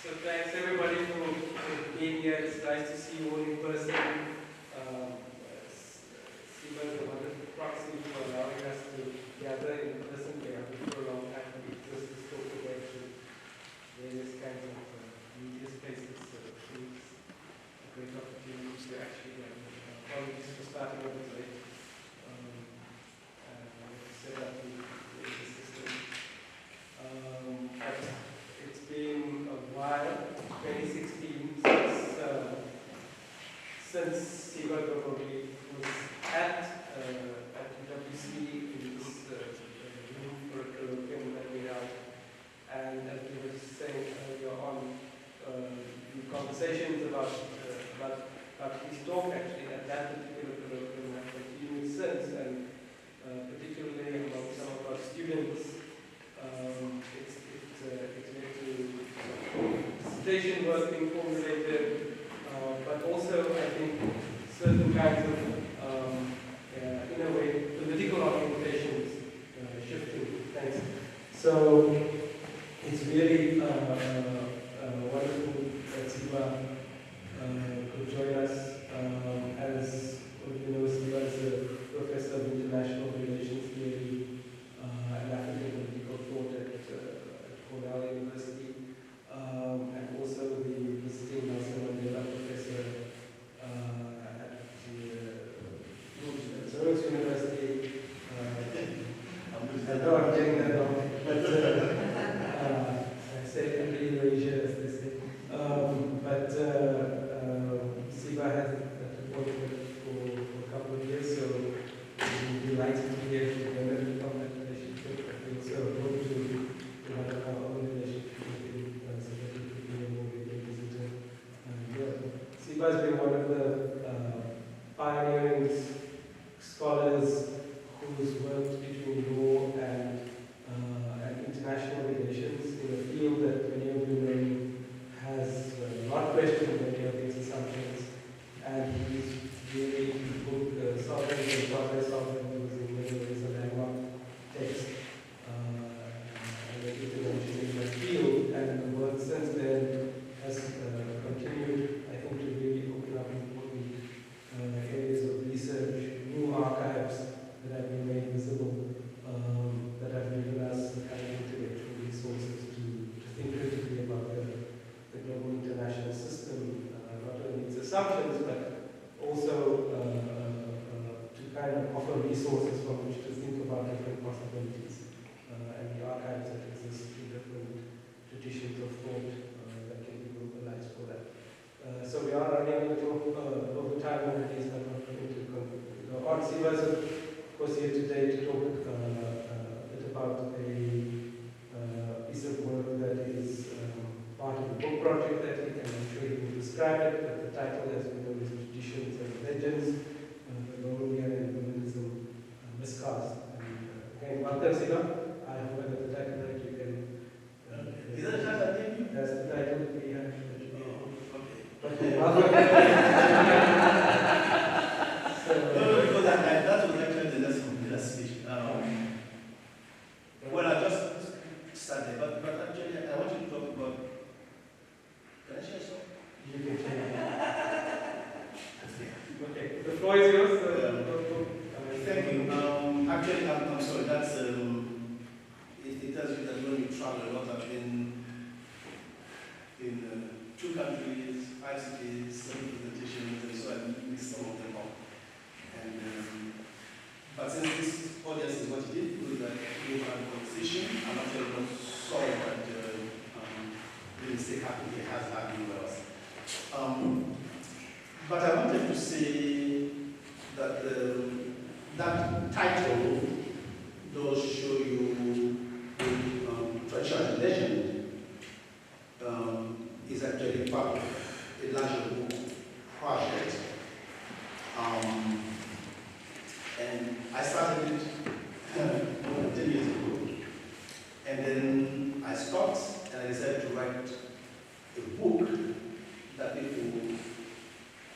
So thanks everybody for being here. It's nice to see you all in person. Siba is a wonderful proxy for allowing us to gather in person. We have been for a long time. We just spoke about various kinds of media spaces. So it's a great opportunity to actually apologies for starting a bit late. Set up the system. It's been a while, 2016, since Siba Grovogui was at UWC in this room for a colloquium that we had. And as we were saying earlier on, the conversations about his talk actually at that particular colloquium have continued since, and particularly among some of our students, it's led to dissertation work being formulated, but also I think certain kinds of, in a way, political orientations shifting. Thanks. So it's really wonderful that Siba could join us. As you know, Siba is a professor of international relations theory and African political thought at Cornell University, and also the visiting Nelson Mandela professor at Zurich University. I know I'm getting that wrong, but I say every Eurasia, as they say. But Siba has worked for a couple of years, so we're delighted to hear benefit from that relationship. I think so. Hope to have our own relationship with him, so that he could be a more regular visitor. Siba has been one of the pioneering scholars who's worked between law and international relations in a field that many of you know has not questioned many of these assumptions, and he's really the book Sovereignty and Quasi-Sovereignty was in many ways a landmark text and an intervention in that field, and the work since then has continued, I think, to really open up important areas of research, new archives that have been made visible, that have given us the kind of intellectual resources to think critically about the global international system, not only its assumptions, but also to kind of offer resources from which to think about different possibilities and the archives that exist in different traditions of thought that can be mobilized for that. So we are running a little over time already, so I'm not going to go on. Siba is, of course, here today to talk a bit about a piece of work that is part of the book project that he can, I'm sure he will describe it, but the title, as we know, is Traditions and Legends, Colonial and Humanism Miscast. And again, welcome, Siba. I hope I got the title right. You can. Is that the title I gave you? That's the title we have. Okay. But welcome. No, because that was actually the last speech. Well, I just started, but actually I want you to talk about. Can I share some? You can share. Okay, the floor is yours. Thank you. Actually, I'm sorry. That's it tells you that when you travel a lot, I've been in 2 countries, 5 cities, 7 presentations, and so I mixed some of them up. And but since this audience is what it is, because we have a conversation, I'm actually not sorry that the mistake happened. It has happened with us. But I wanted to say that that title does show you tradition and legend is actually part of a larger book project. And I started it more than 10 years ago. And then I stopped and I decided to write a book that people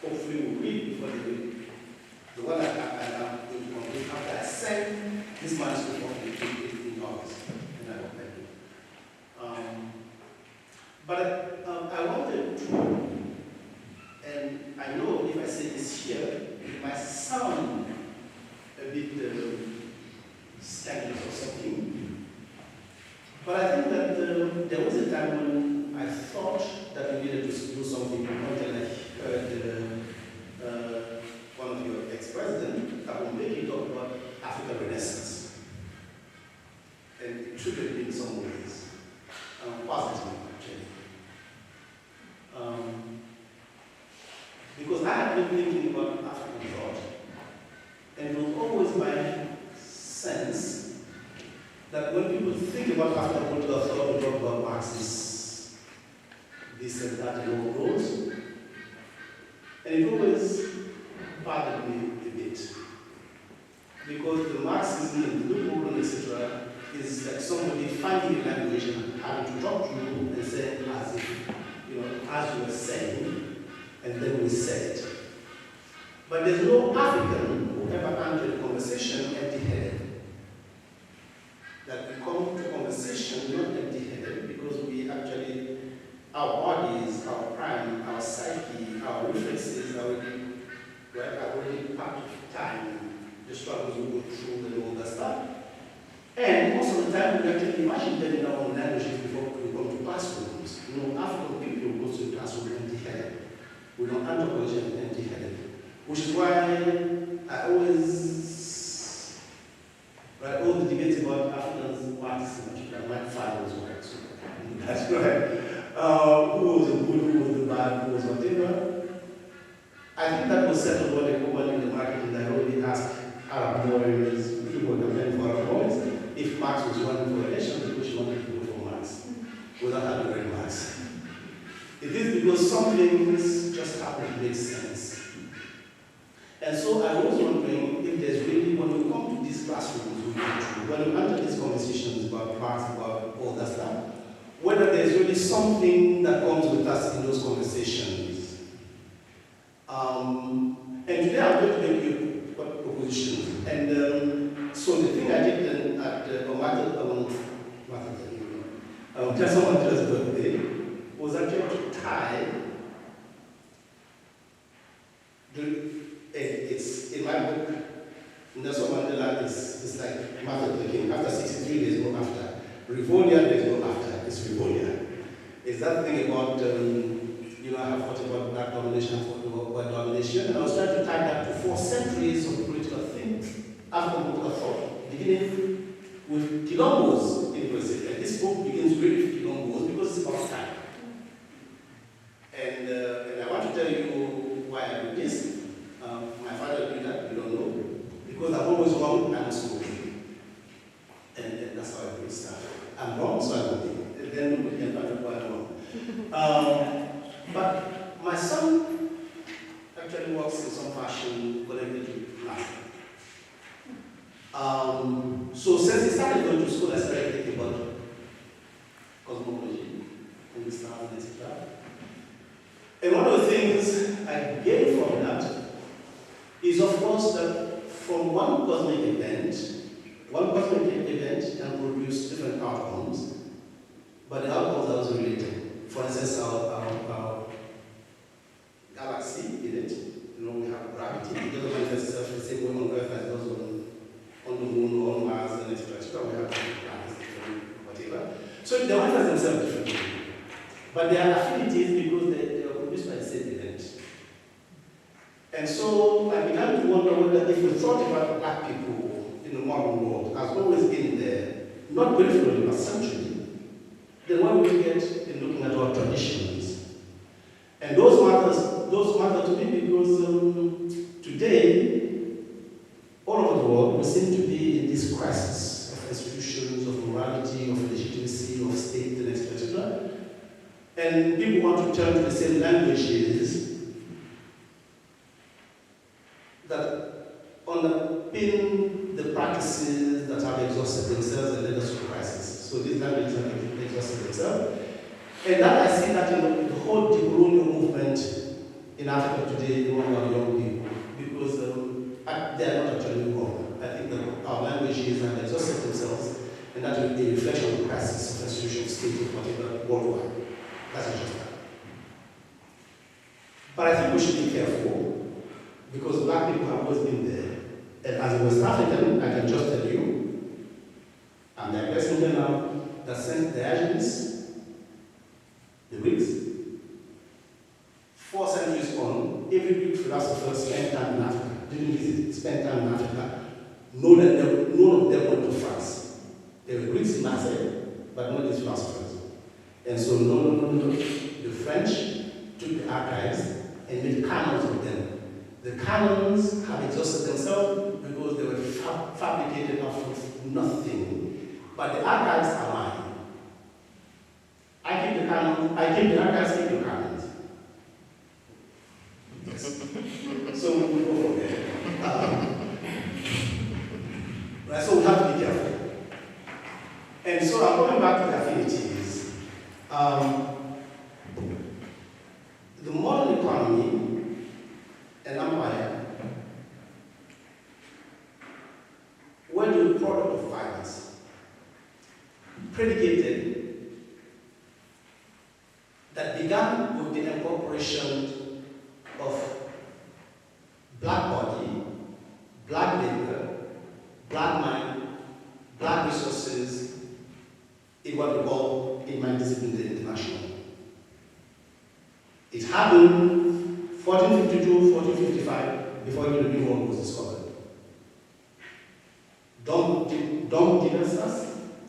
hopefully will read before they read. The one that I'm going to complete after I send this manuscript off But I think that there was a time when I thought that we needed to do something until I heard one of your ex-presidents, Grovogui, talk about African Renaissance. And it triggered me in some ways, positively actually. Because I had been thinking about African thought, and it was always my sense that when people think about African political thought, we talk about Marxists, this and that, and all those. And it always bothered me a bit. Because the Marxism and the movement, etc., is like somebody finding a language and having to talk to you and say, as if, as you were saying, and then we said it. But there's no African who ever entered a conversation empty-headed. That we come to conversation not empty-headed because we actually, our bodies, our prime, our psyche, our reflexes are already part of time, the struggles we go through and all that stuff. And most of the time we actually imagine them in our own languages before we come to classrooms. African people go to the classroom empty-headed. We don't anthropology empty-headed. Which is why I always write all the debates about Africans, Marxists, and my father was white. So that's right. Who was the good, who was the bad, who was whatever. I think that was settled when they go in the market and I already asked Arab boys, people campaigning for Arab boys, if Marx was running for election, which wanted to go for Marx, without having read Marx. It is because some things just happen to make sense. And so I was wondering if there's really, when we come to these classrooms, when we enter these conversations about Marx, about all that stuff, whether there's really something that comes with us in those conversations. And today I'm going to make you a proposition. And so the thing I did at Nelson Mandela's birthday was actually to tie it's in my book, Nelson Mandela is like Martin Luther King. After 63 days, no after. Revolia, there's no after. It's Revolia. It's that thing about, I have thought about black domination, white domination, and I was trying to tie that to 4 centuries of political things, African political thought, beginning with Quilombo's influence. And this book begins really with Quilombo's because it's about time. And I want to tell you why I do this. My father did that, you don't know. Because I'm always wrong, I'm smoking. And that's how I do stuff. I'm wrong, so I'm wrong. And then we can find out why I'm wrong. But my son actually works in some fashion connected to math. So since he started going to school, I started thinking about cosmology and the stars and etc. And one of the things I gained from that is, of course, that from one cosmic event can produce different outcomes, but the outcomes are also related. For instance, our galaxy in it, we have gravity. It doesn't manifest itself the same way on Earth as it does on the Moon or on Mars and etc. We have planets, whatever. So they manifest themselves differently. But they are affinities because they are produced by the same event. And so I began to wonder whether if we thought about black people in the modern world as always been there, not peripherally but centrally, then what would we get in looking at our traditions? And those matter to me because today, all over the world, we seem to be in this crisis of institutions, of morality, of legitimacy, of state, and etc. And people want to turn to the same languages that underpin the practices that have exhausted themselves and led us to crisis. So these languages have exhausted themselves. And that I see that in the whole decolonial movement in Africa today among our young people, because they are not actually wrong. I think that our languages have exhausted themselves, and that will be a reflection of the crisis of institutional state or whatever worldwide. That's just that. But I think we should be careful, because black people have always been there. And as a West African, I can just tell you, I'm digressing here now, that since Athens, the Greeks. 4 centuries on, every Greek philosopher spent time in Africa, didn't visit, spent time in Africa. None of them went to France. There were Greeks in Marseille, but not these philosophers. And so, no. The French took the archives and made canons of them. The canons have exhausted themselves because they were fabricated out of nothing. But the archives are mine. I keep the canons, I keep the archives, keep the canons. Yes. So we go from there. Right, so we have to be careful. And so I'm going back to the affinities. The modern economy and empire were the product of violence, predicated, that began with the incorporation of black body, black labor, black mind, black resources in what we call in my discipline the international. It happened 1452, 1455, before the New World was discovered. Dom Diversas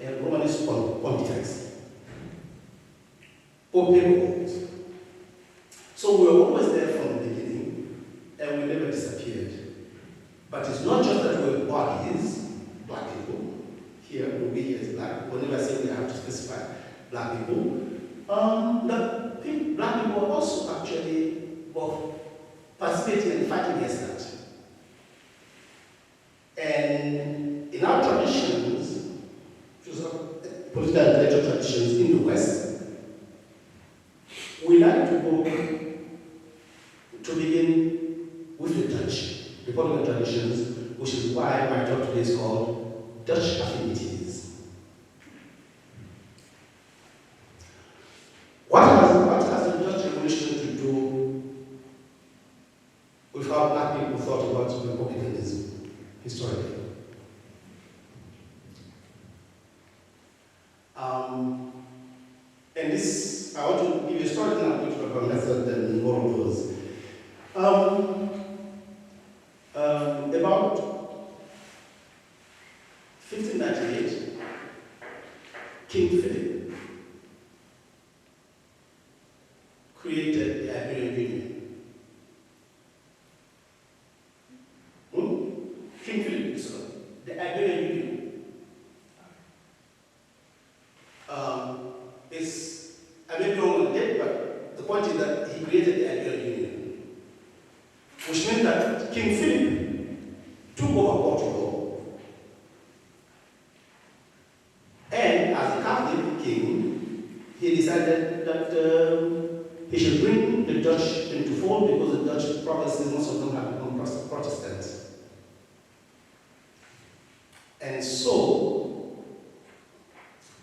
and Romanis Pontifex. Pope. So we were always there from the beginning, and we never disappeared. But it's not just that we're bodies, black people. Here, we here is black. We'll never say we have to specify black people. Black people also actually participating in fighting against that. And in our traditions, political and intellectual traditions in the West, we like to go to begin with the Dutch Republican traditions, which is why my talk today is called Dutch Affinities. What has the Dutch Revolution to do with how black people thought about republicanism historically? And this, I want to give you a story, then I'm going to talk about method and more of those. About 1598, King Philip created the Iberian Union. King Philip, sorry, the Iberian Union. I may be wrong on the date, but the point is that he created the Iberian Union, which meant that King Philip took over Portugal, and as a Catholic king, he decided that he should bring the Dutch into fold because the Dutch provinces, most of them have become Protestants. And so,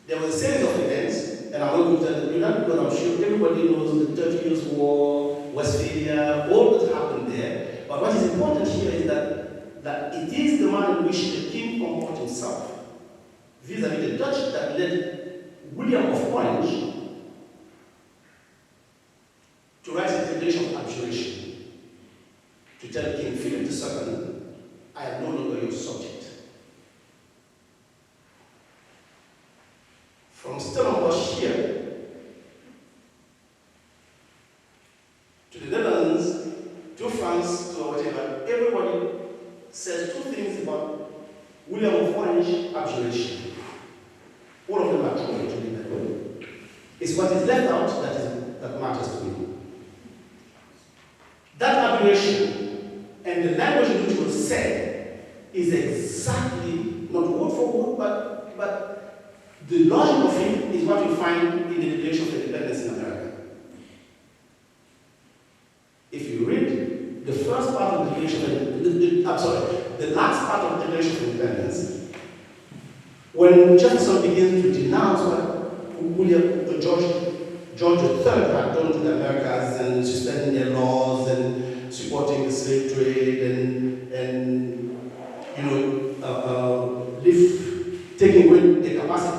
there was a series of events, and I'm not going to tell you that because I'm sure everybody knows the 30 Years' War, Westphalia, all that happened there. But what is important here is that it is the manner in which the king comported himself vis-à-vis the Dutch that led William of Orange to write a declaration of abjuration to tell King Philip II, I am no longer your subject. From Stellenbosch here to the Netherlands, to France, to whatever, everybody says two things about William of Orange abjuration. All of them are true actually in that way. It's what is left out that matters to me. That abjuration and the language in which it was said is exactly, not word for word, but the logic of it is what you find in the Declaration of Independence in America. If you read the first part of the Declaration, the last part of the Declaration of Independence, when Jefferson begins to denounce what George III had done to the Americas and suspending their laws and supporting the slave trade and taking away the capacity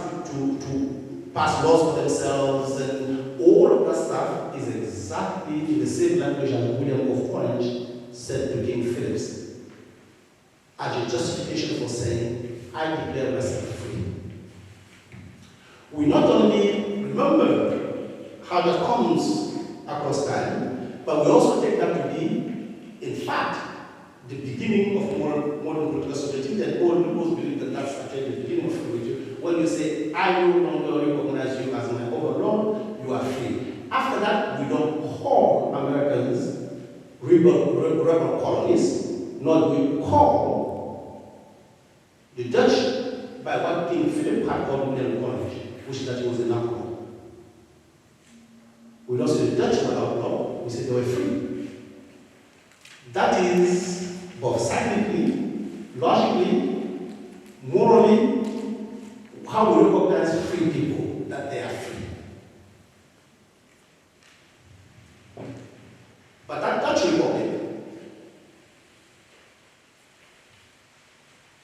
pass laws for themselves, and all of that stuff is exactly in the same language as William of Orange said to King Philip as a justification for saying, I declare myself free. We not only remember how that comes across time, but we also take that to be, in fact, the beginning of modern political sovereignty, and all people believe that that's actually the beginning of freedom. When you say, I no longer recognize you as my overlord, you are free. After that, we don't call Americans rebel colonies, nor do we call the Dutch by what King Philip had called William Orange, which is that he was an outlaw. We don't say the Dutch were outlaw, we say they were free. That is both scientifically, logically, morally, how we recognize free people, that they are free. But that Dutch Republic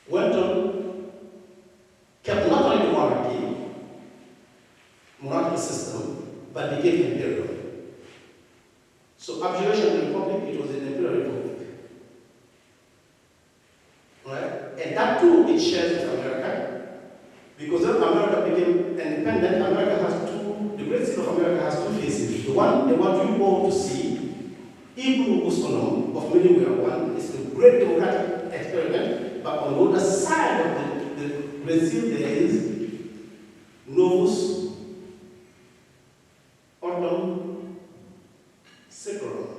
went on, kept not only the monarchy system, but became imperial. So abjuration of the Republic, it was an imperial republic. Right? And that too, it shares with America, because when America became independent, America has the great state of America has two faces. The one they want you all to see, even of many one, is the great democratic experiment, but on the other side of the Brazil there is Novus Ordem Seclorum,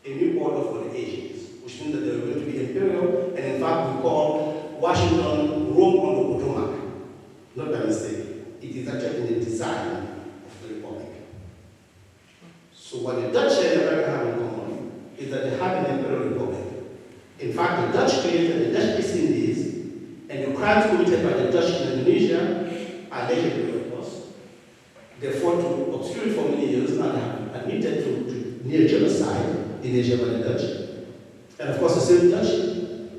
a new order for the ages, which means that they were going to be imperial, and in fact we call Washington Rome on the Potomac. Not by mistake. It is actually in the design of the Republic. So what the Dutch and America have in common is that they have an imperial republic. In fact, the Dutch created the Dutch East Indies, and the crimes committed by the Dutch in Indonesia are legendary, of course. They fought to obscure it for many years, and have admitted to near genocide in Asia by the Dutch. And of course, the same Dutch,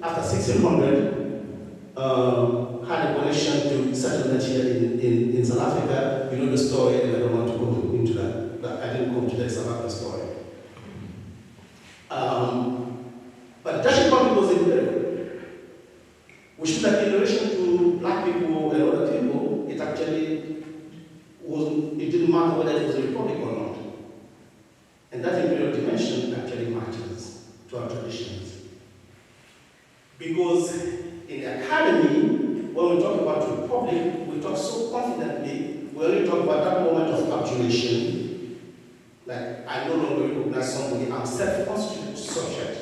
after 1600, had a connection to settlement here in South Africa. You know the story, and I don't want to go into that. But I didn't come to that about the story. But the Dutch Republic was imperial, which means that in relation to black people and other people, it actually wasn't, it didn't matter whether it was a republic or not. And that imperial dimension actually matters to our traditions. Because in the academy, when we talk about republic, we talk so confidently, we only talk about that moment of abjuration, like I no longer recognize somebody, I'm self-constituted subject.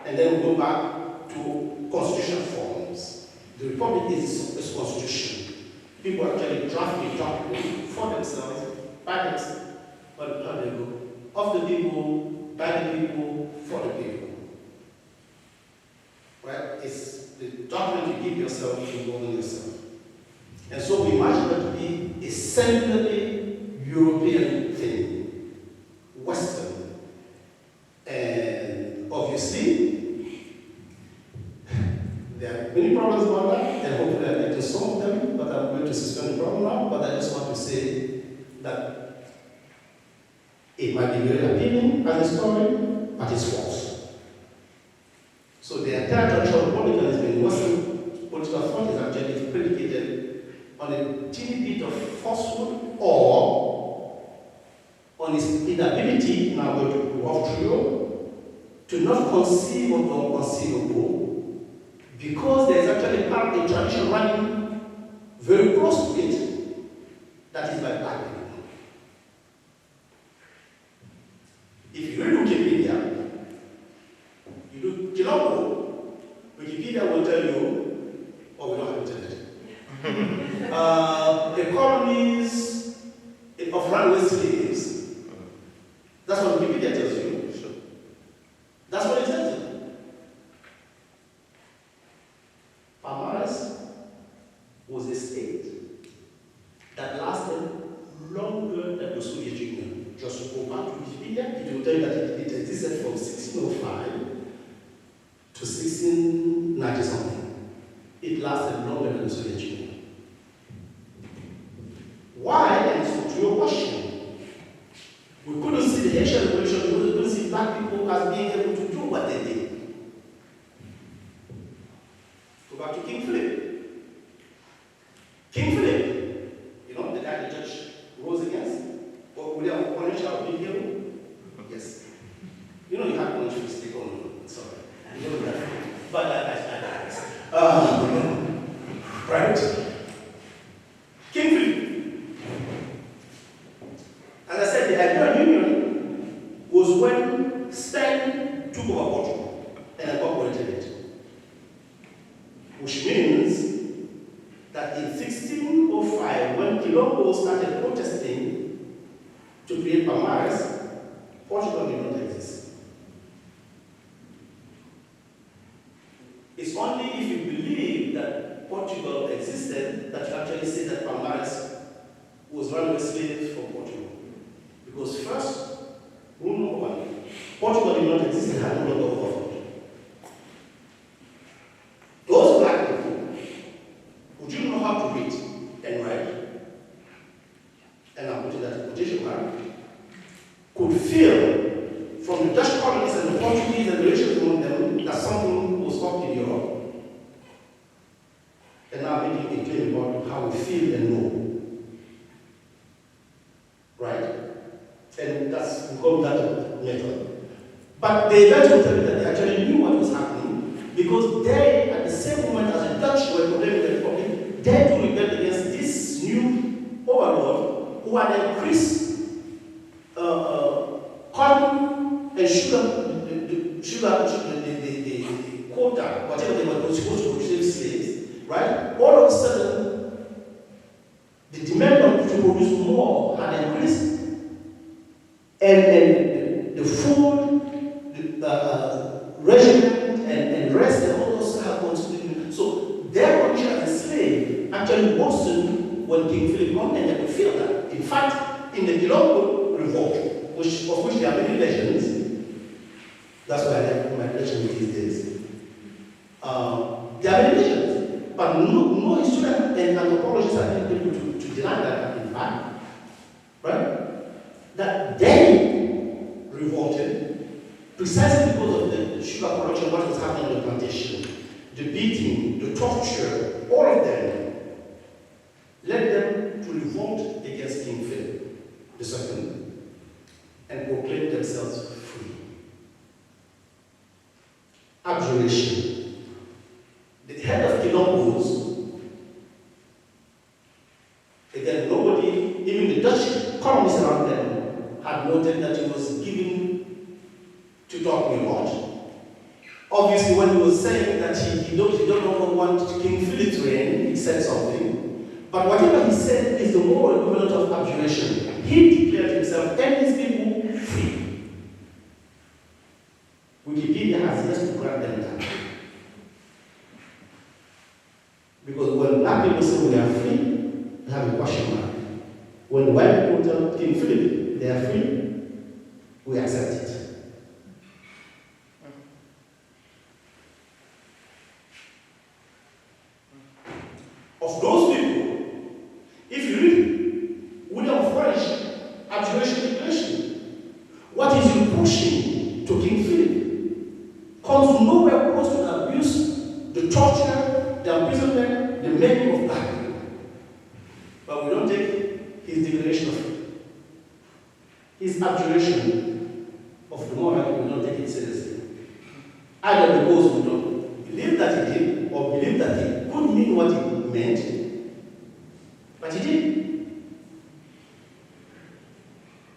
And then we go back to constitutional forms. The republic is constitution. People actually draft a document for themselves, by themselves, but how they go? Of the people, by the people, for the people. Right? It's the document you give yourself to govern yourself. And so we imagine that to be a centrally European thing, Western. And obviously, there are many problems about that, and hopefully I'll get to some of them, but I'm going to suspend the problem now. But I just want to say that it might be very appealing as a story, but it's false. So the entire traditional republicanism in Western political thought is actually predicated on a teeny bit of falsehood or on its inability, now going to walk through, to not conceive of the unconceivable, because there is actually a tradition running very close to it that is by black people. If you read Wikipedia, you do Kilombo, Wikipedia will tell you, oh, we don't have internet. The colonies of runaway slaves. That's what Wikipedia tells you. That's what it tells you. Palmares was a state that lasted longer than the Soviet Union. Just go back to Wikipedia, it will tell you that it existed from 1605 to 1690 something. It lasted longer than the Soviet Union. King Philip, you know, the guy the judge rose against, or William punished our big hero? Yes. You know, you have punished mistake on, sorry. You know that. But right? King Philip. As I said, the Iberian Union was when Spain took over Portugal and incorporated it. Which means that in 1605, when Quilombo started protesting to create Palmares, Portugal did not exist. It's only if you believe that Portugal existed that you actually say that Palmares was runaway slaves from Portugal. Because first, rule number one, Portugal did not exist and had no longer offered. Those black people who didn't know how to read and write, and I'm putting that in quotation mark, could feel from the Dutch colonies and the Portuguese and the relations among them that something was up in Europe. And now making a claim about how we feel and know. Right? And that's, we call that method. But they eventually tell me that they actually knew what was happening because they, at the same moment as the Dutch were condemning the Republic, they too rebelled against this new overlord who had increased cotton and sugar, the quota, whatever they were supposed to produce slaves, right? All of a sudden, the demand to produce more had increased, and the food, the regiment, and rest, and all those have continued. So their condition as a slave actually worsened when King Philip came, and they could feel that. In fact, in the Quilombo revolt, of which there are many legends, that's why I like my legend these days. There are many legends, but no historian and anthropologists are able to deny that, in fact, right? That they revolted precisely because of the sugar production, what was happening on the plantation, the beating, the torture, all of them led them to revolt against King Philip II and proclaim themselves free. Abjuration. The head of Quilombos, again, nobody, even the Dutch colonists around them, had noted that he was given to talk a lot. Obviously, when he was saying that he don't longer want King Philip's reign, he said something. But whatever he said is the moral equivalent of abjuration. He declared himself and his people free. Wikipedia has yet to grant them that. Because when black people say we are free, they have a question mark. When white people tell King Philip they are free, we accept it. Of those people, if you read William French Abjuration Declaration, what is he pushing to King Philip comes nowhere close to the abuse, the torture, the imprisonment, the making of black people. But we don't take his declaration of his abjuration of the moral, we don't take it seriously. Either because we don't believe that he did, or believe that he could mean what he meant, but he did.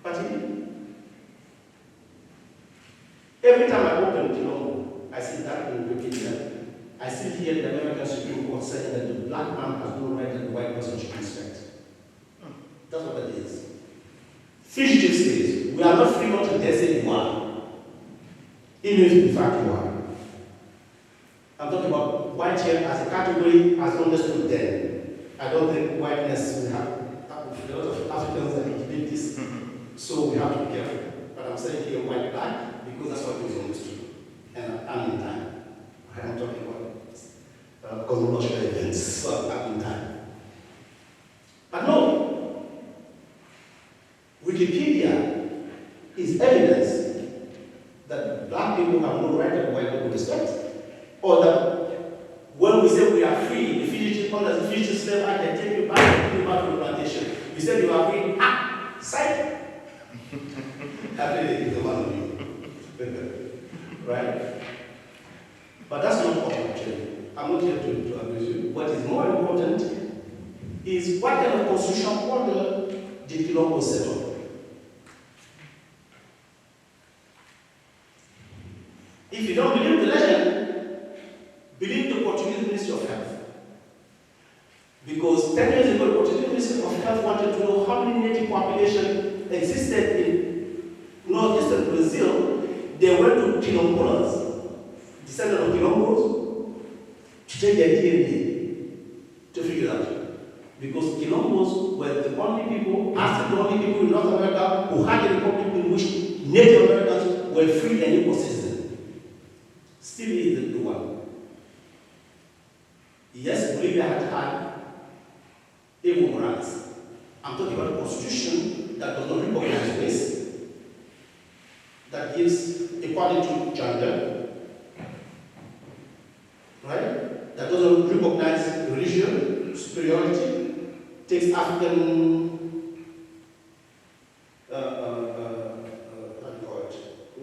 But he did. Every time I open Quilombo, I see that in Wikipedia. I still hear the American Supreme Court saying that the black man has no right that the white person should respect. That's what that is. Fugitive slaves, we are not free until they say you are. Even if in fact you are. I'm talking about white here as a category as understood then. I don't think whiteness will have a lot of Africans that debate this, so we have to be careful. But I'm saying here white black because that's what is understood. And I'm in time. I'm talking about cosmological events, so I'm in time. But no, Wikipedia is evidence that black people have no right that white people respect. Or that when we say we are free, the fugitive slave act, they take you back said you agree, psych. Happily, the one of you. Right? But that's not all, actually. I'm not here to abuse you. What is more important is what kind of constitutional order did Quilombo set up? If you don't believe the legend, believe the Portuguese Ministry of Health. Because 10 years ago, the Portuguese Ministry of Health wanted to know how many native population existed in northeastern Brazil. They went to Quilombolas, descendants of Quilombos, to take their DNA to figure it out. Because Quilombos were the only people, after the only people in North America who had a republic in which Native Americans were free and equal citizens. Still is the one. Yes, Bolivia had Evo Morales. I'm talking about a constitution that does not recognize race, that gives equality to gender, right? That doesn't recognize religion, superiority, takes African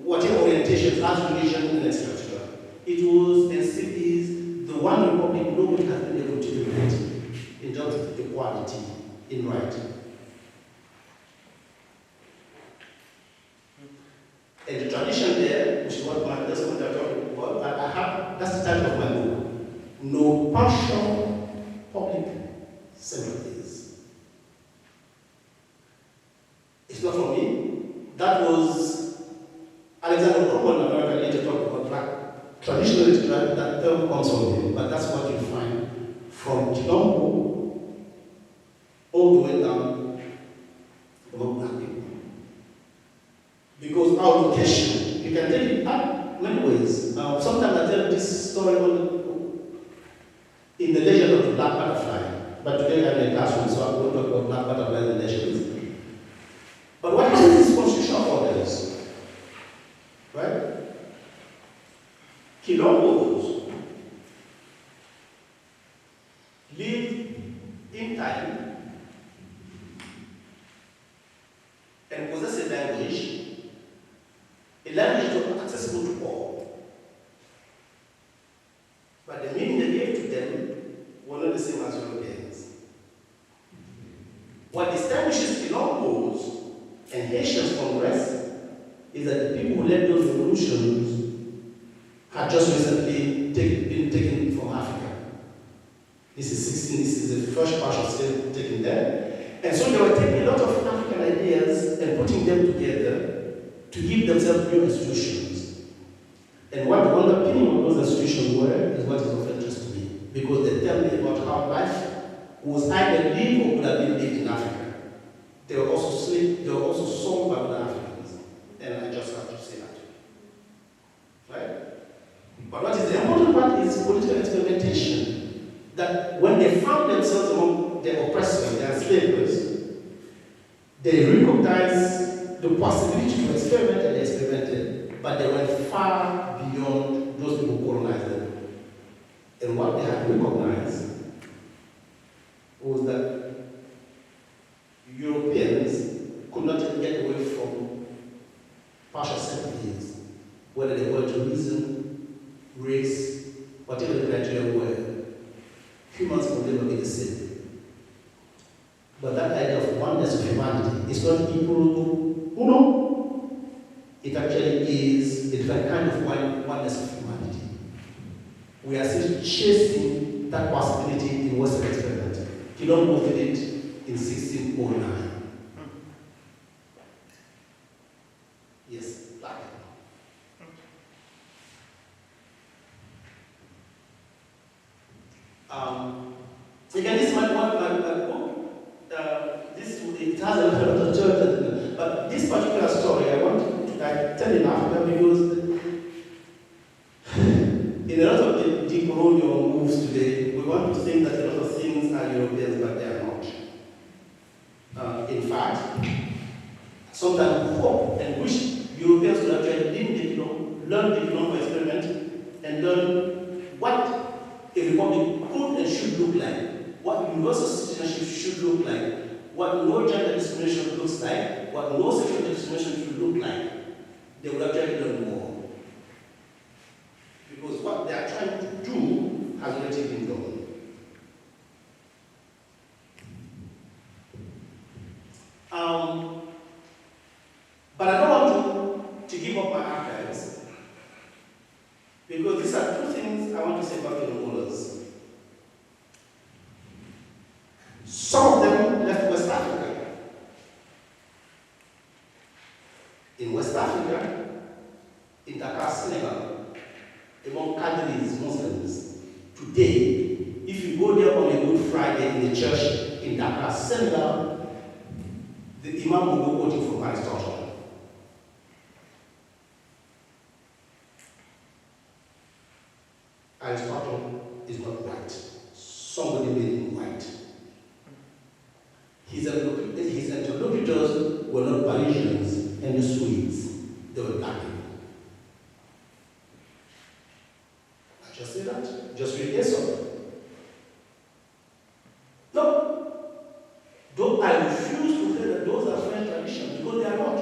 whatever orientations as religion and etc. It was and still is the one republic nobody has been able to implement in terms of equality in right. And the tradition there, which is what that's what I'm talking about, that's the title of my book. No partial public sympathies. It's not from me. That was Alexander Cromwell in America later talked about black. Traditionally, that term comes from him, but that's what you find from Quilombo all the way down among black people. Because our location, you can take it up many ways. Sometimes I tell this story in the legend of the black butterfly, but today I'm in a classroom, so I won't talk about black butterflies and legends. But what is this constitutional orders? Right? Quilombos lived in time and possess a language that was accessible to all. But the meaning they gave to them were not the same as Europeans. What distinguishes Quilombos and Haitians from the rest is that the people who led those revolutions had just recently been taken from Africa. This is the first partial slave taken there. And so they were taking a lot of African ideas and putting them together to give themselves new institutions. And what the underpinning of those institutions were is what is of interest to me. Because they tell me about how life was either lived or could have been lived in Africa. They were also slaves, they were also sold by other Africans. And I just have to say that. Right? But what is the important part is political experimentation. That when they found themselves among their oppressors, their enslavers, they recognized the possibility to experiment and they experimented, but they went far beyond those people who colonized them. And what they had recognized was that Europeans could not get away from partial sympathies, whether they were to reason, race, whatever the criteria were. Humans will never be the same. But that idea of oneness of humanity is not equal to uno. It actually is a different kind of oneness of humanity. We are still chasing that possibility in Western experiment. Quilombo did it in 1609. Yes, black. Again, this is my book. It has a lot of churches, but this particular story I want to tell in Africa because in a lot of the decolonial moves today, we want to think that a lot of things are Europeans, but they are not. In fact, sometimes we hope and wish Europeans would actually learn the Quilombo experiment and learn what a republic could and should look like, what universal citizenship should look like, what no gender discrimination looks like, what no sexual discrimination should look like, they would actually learn more. Because what they are trying to do has already been done. But I don't want to give up my archives, because these are two things I want to say about the rulers. Some of them left West Africa. In West Africa, in Dakar, Senegal, among Qadiris, Muslims, today, if you go there on a Good Friday in the church in Dakar, Senegal, the Imam will be quoting from Aristotle. Aristotle is not white. Somebody made him white. His interlocutors were not Parisians and the Swedes. They were black people. I just say that. Just read Aesop. No. Though I refuse to say that those are French traditions, because they are not.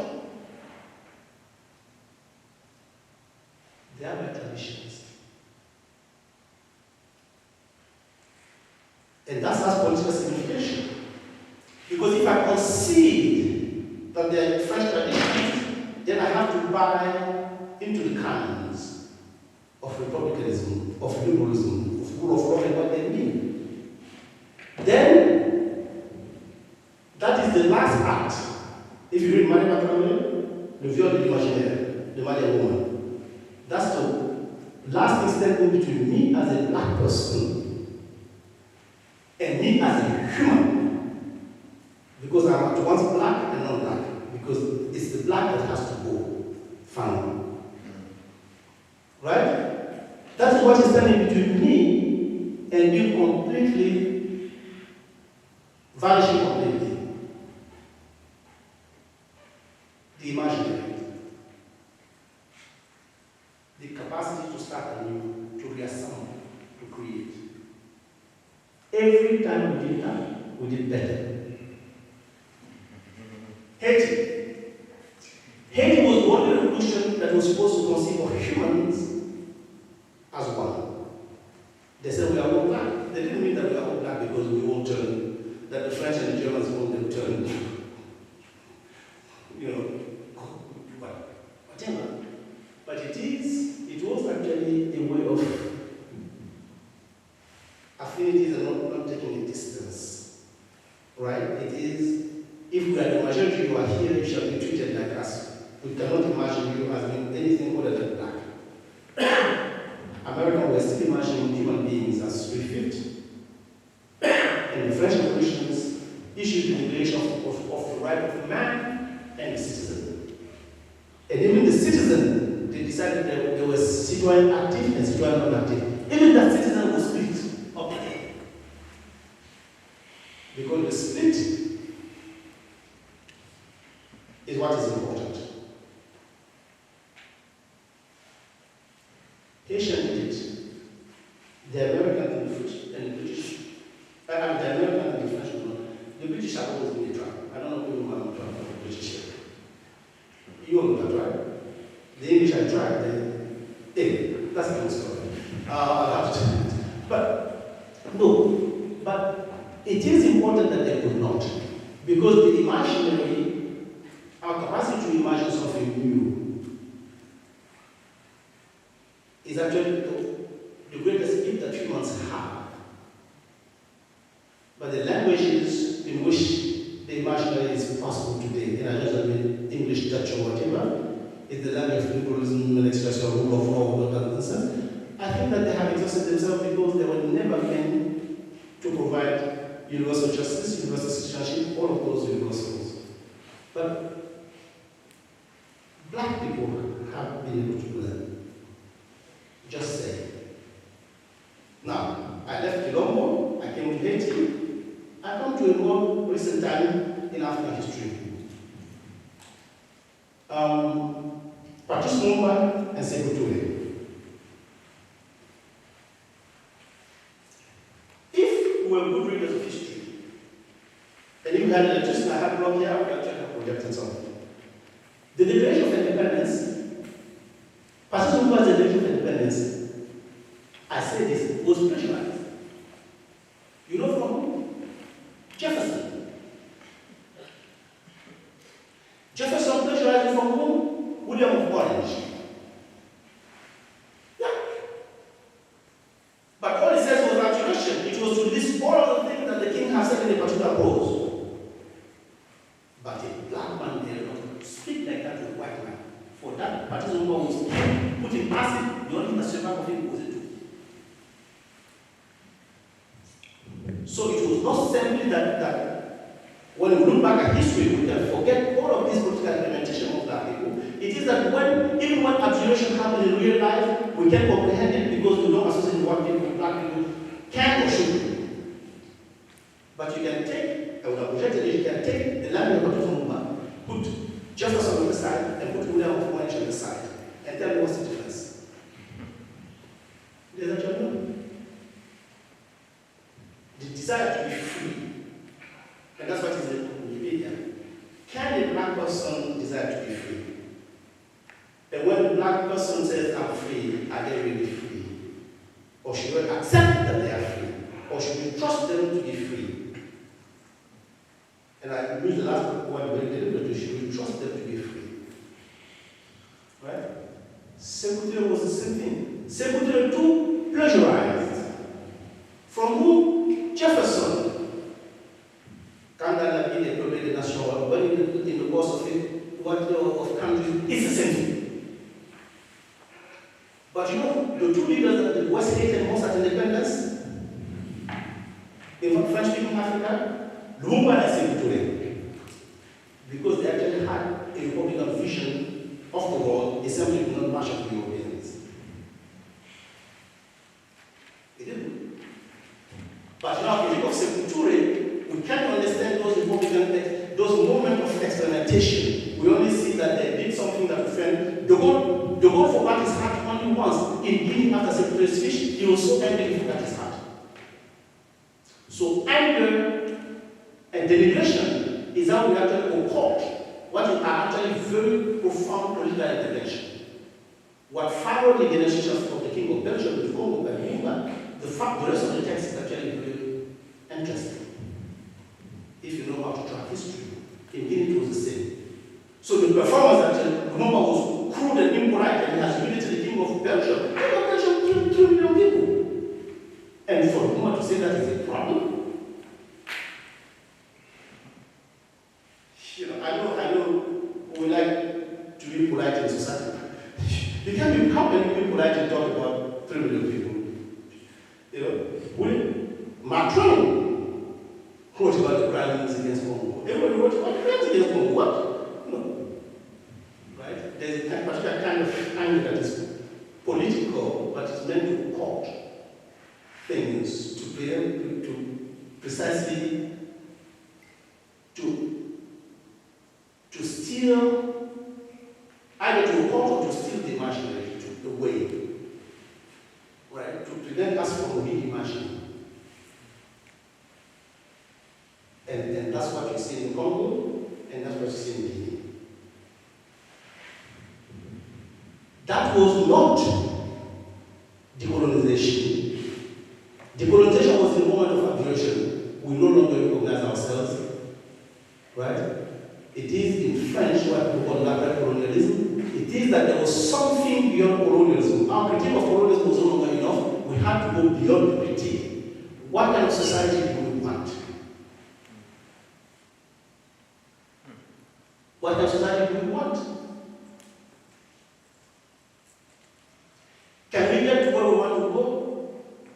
They are my traditions. And that has political signification. Because if I concede that they are French traditions, then I have to buy into the canons of republicanism, of liberalism, of rule of law and what they mean. Then, that is the last act. If you read Marie Macron, Le viol de l'imaginaire, the Malian woman, that's the last instance in between me as a black person and me as a human, because I'm at once black and non-black, because it's the black that has to go, finally. Right? That is what is standing between me and you completely, vanishing completely. The imaginary. The capacity to start anew, to reassemble, to create. Every time we did that, we did better. Haiti. Haiti was the only revolution that was supposed to conceive of humans as one. They said we are all black. They didn't mean that we are all black because we all turned, that the French and the Germans all them turned, whatever. But it was actually a way of affinities and not taking a distance. Right? It is, if we are the majority who are here, you shall be treated like us. We cannot imagine you as being anything other than black. America was still imagining human beings as 3/5. And the French revolutions issued the Declaration of the right of man and the citizen. And even the citizen, they decided that there was citoyen active and citoyen non-active. Even that citizen was split up again. Because the split is what is important. Haitian did it. The American and the British, the American and the French were not. The British have always been a trap. I don't know who you have tried for the British here. You all know that, right? The English I tried, anyway, that's a different story. I'll have to tell it. But it is important that they could not. Because the imaginary, our capacity to imagine something new, is actually the greatest gift that humans have. But the languages in which the imaginary is possible today, and I just mean English, Dutch, or whatever, is the language of liberalism and expression rule of law and stuff. I think that they have exhausted themselves because they were never meant to provide universal justice, universal citizenship, all of those universals. But black people have been able to learn. Just say. Now, I left Colombo, I came to Haiti, I come to a more recent time in African history. Patrice Lumumba and Sekou Touré. If we were good readers of history, And if we had electricity, I had block here, I would actually have projected something. The Declaration of Independence, partition towards the Declaration of Independence, I say this, was pressurized. You know from who? Jefferson. Jefferson pressurized from whom? William of Orange. Yeah. But all he says was abjuration. It was to list all of the things that the king has said in a particular prose. But a black man dare not speak like that to a white man. For that partisan was put in acid, the only thing that survived of him was a tooth. So it was not simply that when we look back at history, we can forget all of this political implementation of black people. It is that even when abjuration happened in real life, we can comprehend it because we don't associate what people, black people, can or should do. But you can take, I would have projected it, you can take the land of Mumba, put Jefferson on the side, and put William of Orange on the side, and tell me what's the difference. There's a gentleman. The desire to be free. And that's what is in Wikipedia. Can a black person desire to be free? And when a black person says, I'm free, are they really free? Or should we accept that they are free? Or should we trust them to be free? And I use the last word very deliberately, should we trust them to be free? Right? Secretary was the same thing. Secretary too plagiarized. From who? Jefferson. Can that be a problem in the national when in the course of it, what of countries is the same thing. But you know, the two leaders that the West hated most at independence, in French-speaking Africa, Lumumba and Sekou Touré, because they actually had a Republican vision of the world, they simply did not match up to Europeans. They didn't. But now, if you think of Sekou Touré, we can't understand those Republican, those moments of experimentation. We only see that they did something that offended. The Gaulle forgot his heart only once. In Guinea, after Sekou Touré's speech, he was so angry he forgot his heart. So anger and deliberation is how we actually occult what are actually very profound political intervention. What followed the generations of the King of Belgium, the Congo, and Lumumba, the rest of the text is actually very interesting. If you know how to track history, in Guinea it was the same. So the performance that Lumumba was crude and impolite and he has related to the King of Belgium. The King of Belgium killed 2 million people. And for Lumumba to say that is a problem, you know, I know we like to be polite in society. You can't be, how can you be polite and talk about 3 million people? You know, Macron wrote about the crimes against Congo. Everybody wrote about the crimes against Congo. What? No. Right? There's a particular kind of anger that is political, but it's meant to court things, to be able to precisely to steal, either to court or to steal the imaginary, the way. Right? To prevent us from reimagining. And that's what you see in Congo, and that's what you see in Guinea. That was not decolonization. Decolonization was the moment of abjuration. We no longer recognize ourselves. Right? It is in French what we call lateral colonialism. It is that there was something beyond colonialism. Our critique of colonialism was no longer enough. We had to go beyond the critique. What kind of society do we want? What kind of society do we want? Can we get to where we want to go?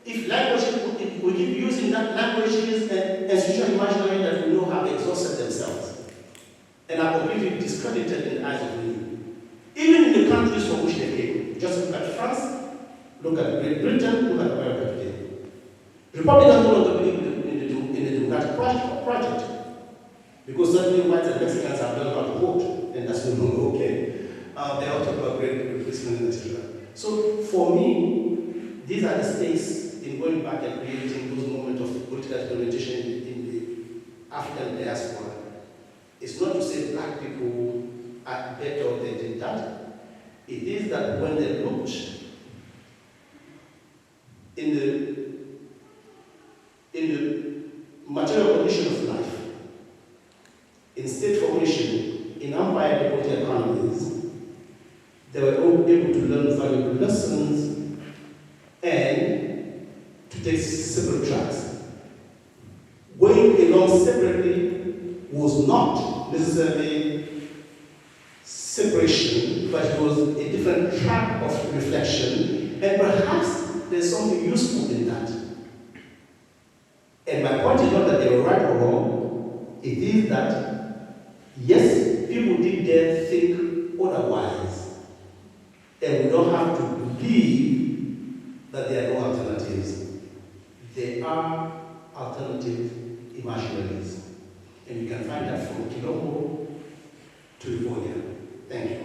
If languages, if we keep using that languages and institutional imaginary that we know have exhausted themselves and are completely discredited in the eyes of many. Even in the countries from which they came. Just look at France, look at Great Britain, look at America today. Republicans no longer believe in the democratic project. Because certainly whites and Mexicans have learned how to vote, and that's no longer okay. They all talk about great replacement, etc. So for me, these are the stakes in going back and creating those moments of political experimentation in the African diaspora. black people are better they did that. It is that when they looked in the material condition of life, in state formation, in empire developed economies, they were able to learn valuable lessons and to take separate tracks. Going along separately was not necessarily separation, but it was a different track of reflection, and perhaps there's something useful in that. And my point is not that they were right or wrong, it is that, yes, people did then think otherwise, and we don't have to believe that there are no alternatives. There are alternative imaginaries, and you can find that from Kilombo to Livonia. Thank you.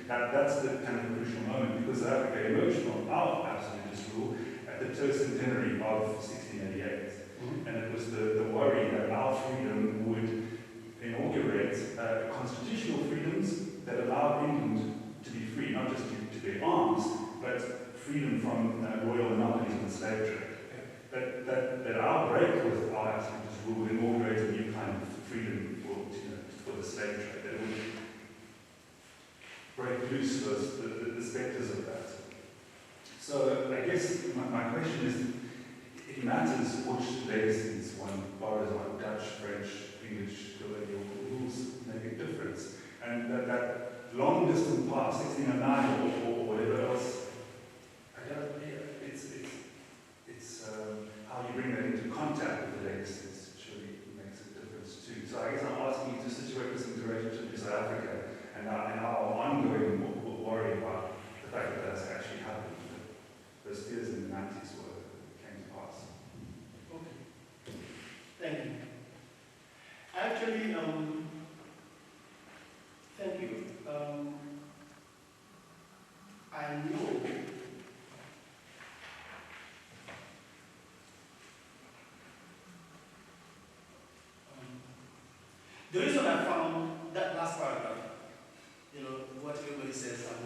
That's the kind of crucial moment, because Africa emerged from our absolutist rule at the tercentenary of 1688. And it was the worry that our freedom would inaugurate constitutional freedoms that allowed England to be free, not just to bear arms, but freedom from royal monopolies on the slave trade. That our break with our absolutist rule would inaugurate a new kind of freedom for the slave trade. That it would break loose the spectres of that. So I guess my question is, it matters which legacies one borrows on, Dutch, French, English, colonial rules make a difference. And that long distant past, 1609 or whatever else, it's how you bring that into contact with the legacies surely makes a difference too. So I guess I'm asking you to situate this into relationship to South Africa and our ongoing worry about the fact that that's actually happened. Those fears in the 90s came to pass. Okay. Thank you. Actually, thank you. I know the reason I found that last paragraph, what everybody says, I'm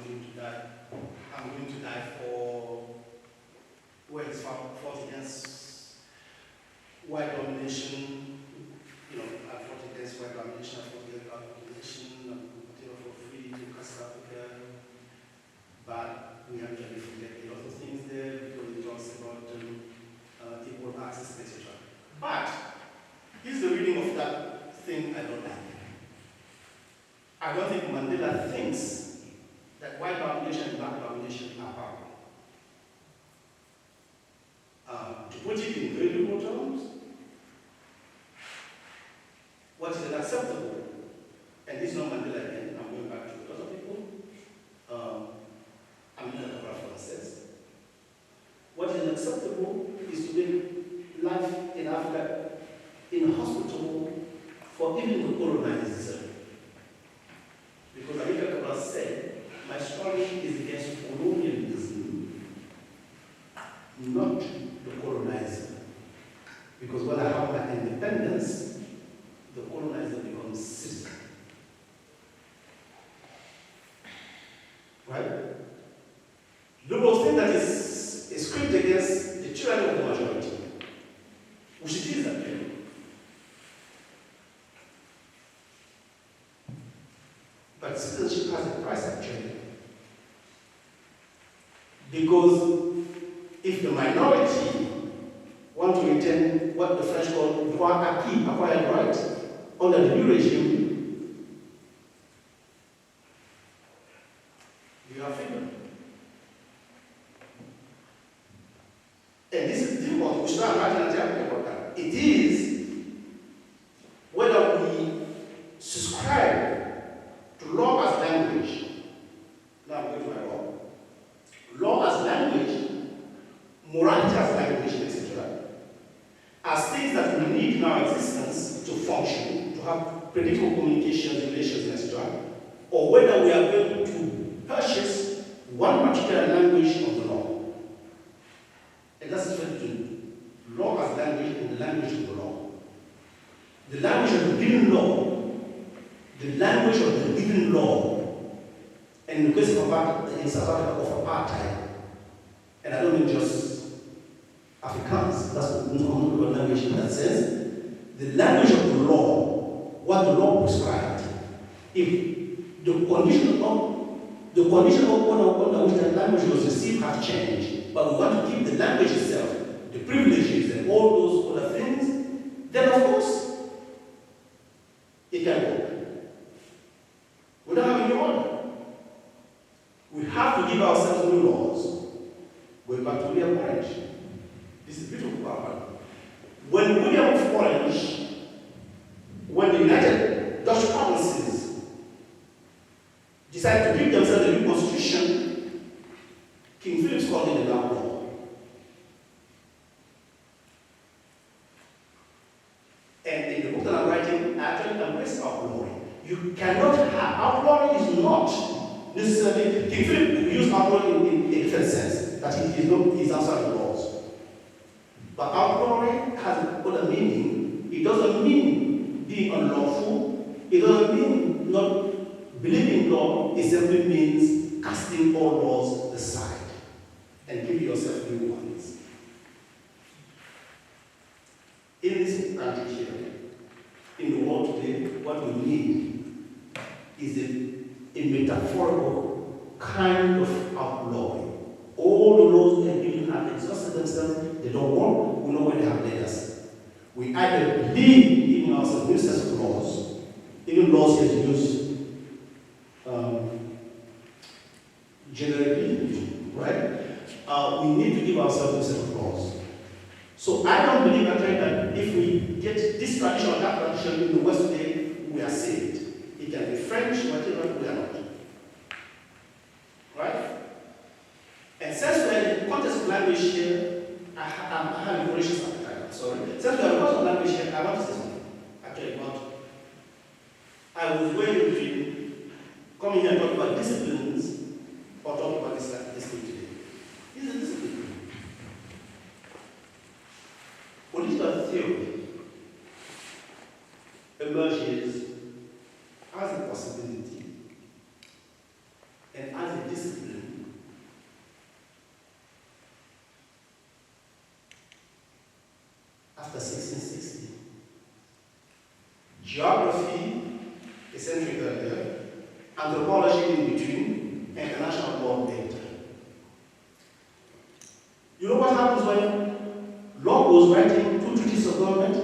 willing to die for, where it's fought against white domination, I fought against white domination, I fought against black domination, for freedom, I don't think Mandela thinks that white domination and black domination are powerful. To put it in very liberal terms, what is unacceptable, and this is not Mandela again, I'm going back to a lot of people, I'm in a couple of Francis. What is unacceptable is to make life in Africa inhospitable for even the colonizers. Because America Kabbalah said, my struggle is against colonialism, not the colonizer. Because when I have my independence, the colonizer becomes citizen. Right? Liberals think that is a script against the tyranny of the majority, which it is actually. But citizenship has a price actually. Because if the minority want to retain what the French call droit acquis, acquired right, under the new regime, you have freedom. And this is difficult. We should not imagine about that. It is whether we subscribe to law as language. Now I'm going to my law. Law as language, morality as language, etc. As things that we need in our existence to function, to have predictable communications, relations, etc. Or whether we are going to purchase one particular language of the law. And that's the difference between law as language and the language of the law. The language of the given law, the language of the given law, and in the case of in South Africa of apartheid, and I don't mean just Afrikaans, that's not the language in that sense, the language of the law, what the law prescribed, if the condition under which that language was received have changed, but we want to keep the language itself, the privileges and all those other things, then of course, it can work. We don't have any order. We have to give ourselves new laws. Going back to William Orange. This is beautiful part. When William of Orange, when the United Dutch provinces decided to give themselves a new constitution, King Philip called it the outlaw. And in the book that I'm writing, I actually embrace outlawing. You cannot have, outlawing is not necessarily, King Philip used outlawing in a different sense, that he's outside the laws. But outlawing has another meaning. It doesn't mean being unlawful, it doesn't mean not believing law, it simply means casting all laws aside and giving yourself new ones. In this country here, in the world today, what we need is a metaphorical kind of outlawing. All the laws that people have exhausted themselves, they don't want, we know where they have led us. We either believe in ourselves, new sets of laws, even laws that use generally, right? We need to give ourselves a set of laws. So I don't believe actually that if we get this tradition or that tradition in the West today, we are saved. It can be French, whatever, we are not. Right? And since we're in the context of language here, I have a voracious appetite, sorry. Since we're in the context of language here, I want to say something. Actually, I was weighing between coming here and talking about disciplines or talking about this thing today. This is a discipline. Political theory emerges as a possibility and as a discipline after 1660. Geography, a century earlier, anthropology in between, and international law later. You know what happens when Locke was writing 2 treatises of government?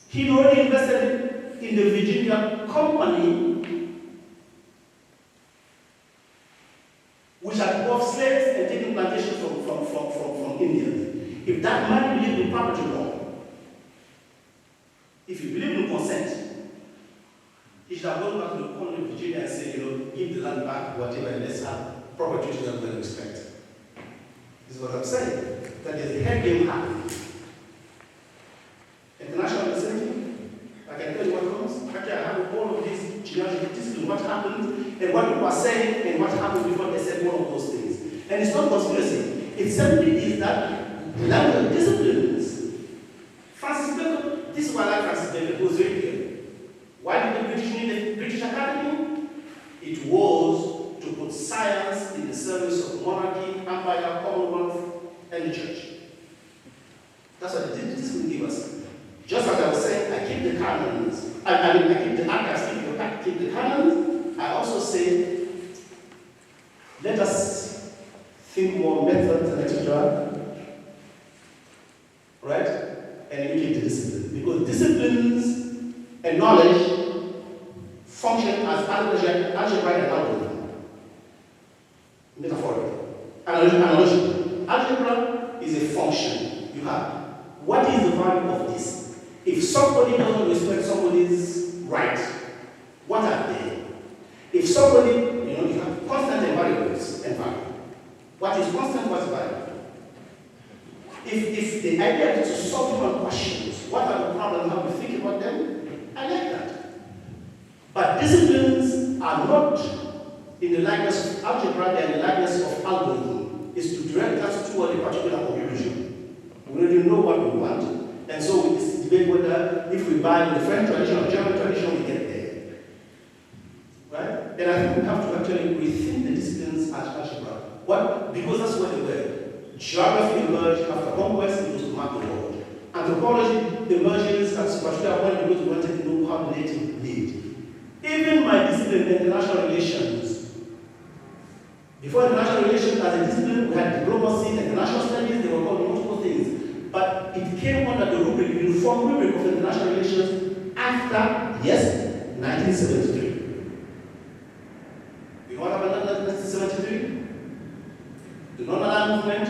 He'd already invested in the Virginia Company from India. If that man believed in property law, if he believed in consent, he should have gone back to the colony of Virginia and said, give the land back, whatever, and let's have proper treatment and respect. This is what I'm saying. That is the head game happening. International, the same thing. I can tell you what comes. Actually, I have all of these genealogical disciplines, what happened, and what people are saying, and what happened before they said one of those things. And it's not conspiracy. It simply is that the language disciplines. Francis Bacon, this is why I like Francis Bacon, it was very clear. Why did the British need the British Academy? It was to put science in the service of monarchy, empire, commonwealth, and the church. That's what the discipline gave us. Just as I was saying, I keep the canons. I keep the archives, keep the canons. I also say, let us think more methods and etc. Right? And we keep the discipline. Because disciplines and knowledge function as algebra and algorithm. Metaphorically. Analogy. Algebra is a function you have. What is the value of this? If somebody doesn't respect somebody's right, what are they? If somebody, you have constant and variables and value. What is constant, what's value? If the idea is to solve human questions, what are the problems, how we think about them, I like that. But disciplines are not in the likeness of algebra, they are in the likeness of algorithm. It's to direct us toward a particular conclusion. We already know what we want. And so we debate whether if we buy the French tradition or German tradition, we get there. Right? And I think we have to actually rethink the disciplines as algebra. What? Because that's where they were. Geography emerged after conquest, it was to map the world. Anthropology emerges at a particular point because we wanted to know how the native lived. Even my discipline, international relations. Before international relations as a discipline, we had diplomacy, international studies, they were called multiple things. But it came under the rubric, the uniform rubric of international relations after, yes, 1973. You know what happened in 1973? The non-aligned movement,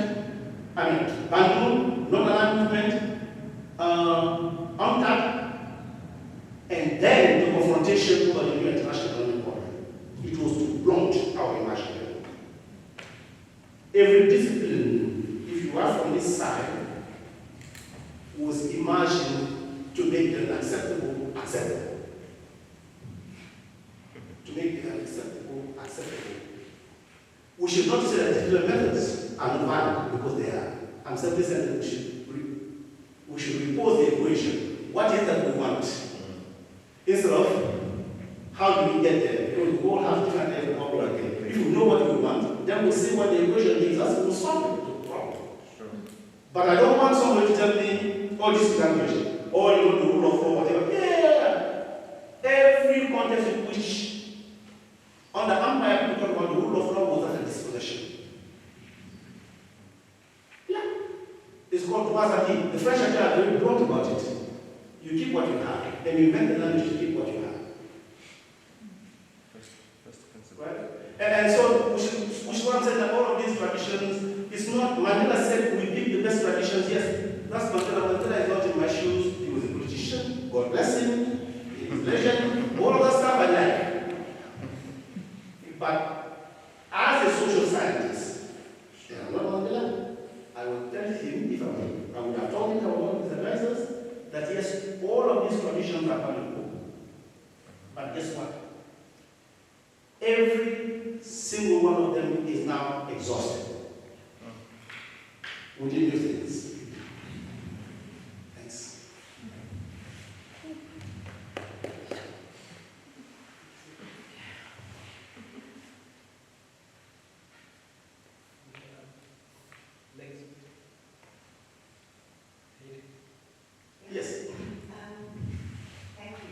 Bandung, non-aligned movement, UNCTAD, and then the confrontation over the new international economic order. It was to blunt our imagination. Every discipline, if you are from this side, was imagined to make the unacceptable acceptable. To make the unacceptable acceptable. We should not say that discipline methods are not valid because they are. I'm simply saying that we should repose the equation. What is that we want? Instead of how do we get there? Because we all have different types of problem. If we know what we want, then we'll see what the equation gives us and we'll solve the problem. Sure. But I don't want somebody to tell me, oh, this is language, or the rule of law, whatever. Yeah. Every context in which, under empire, people talk about the rule of law was at a disposition. Yeah. It's called Grovogui. The French actually are very blunt about it. You keep what you have, and you invent the language to keep what you have. Right? And so, we should want to say that all of these traditions, it's not, Mandela said we pick the best traditions, yes. That's Mandela. Mandela is not in my shoes. He was a politician. God bless him. He is legend. All of that stuff I like. But as a social scientist, and I'm not Mandela, I would tell him, if I would have told him, I would his advisors, that yes, all of these traditions are valuable. But guess what? Every single one of them is now exhausted. We did new things. Thanks. Yes. Thank you.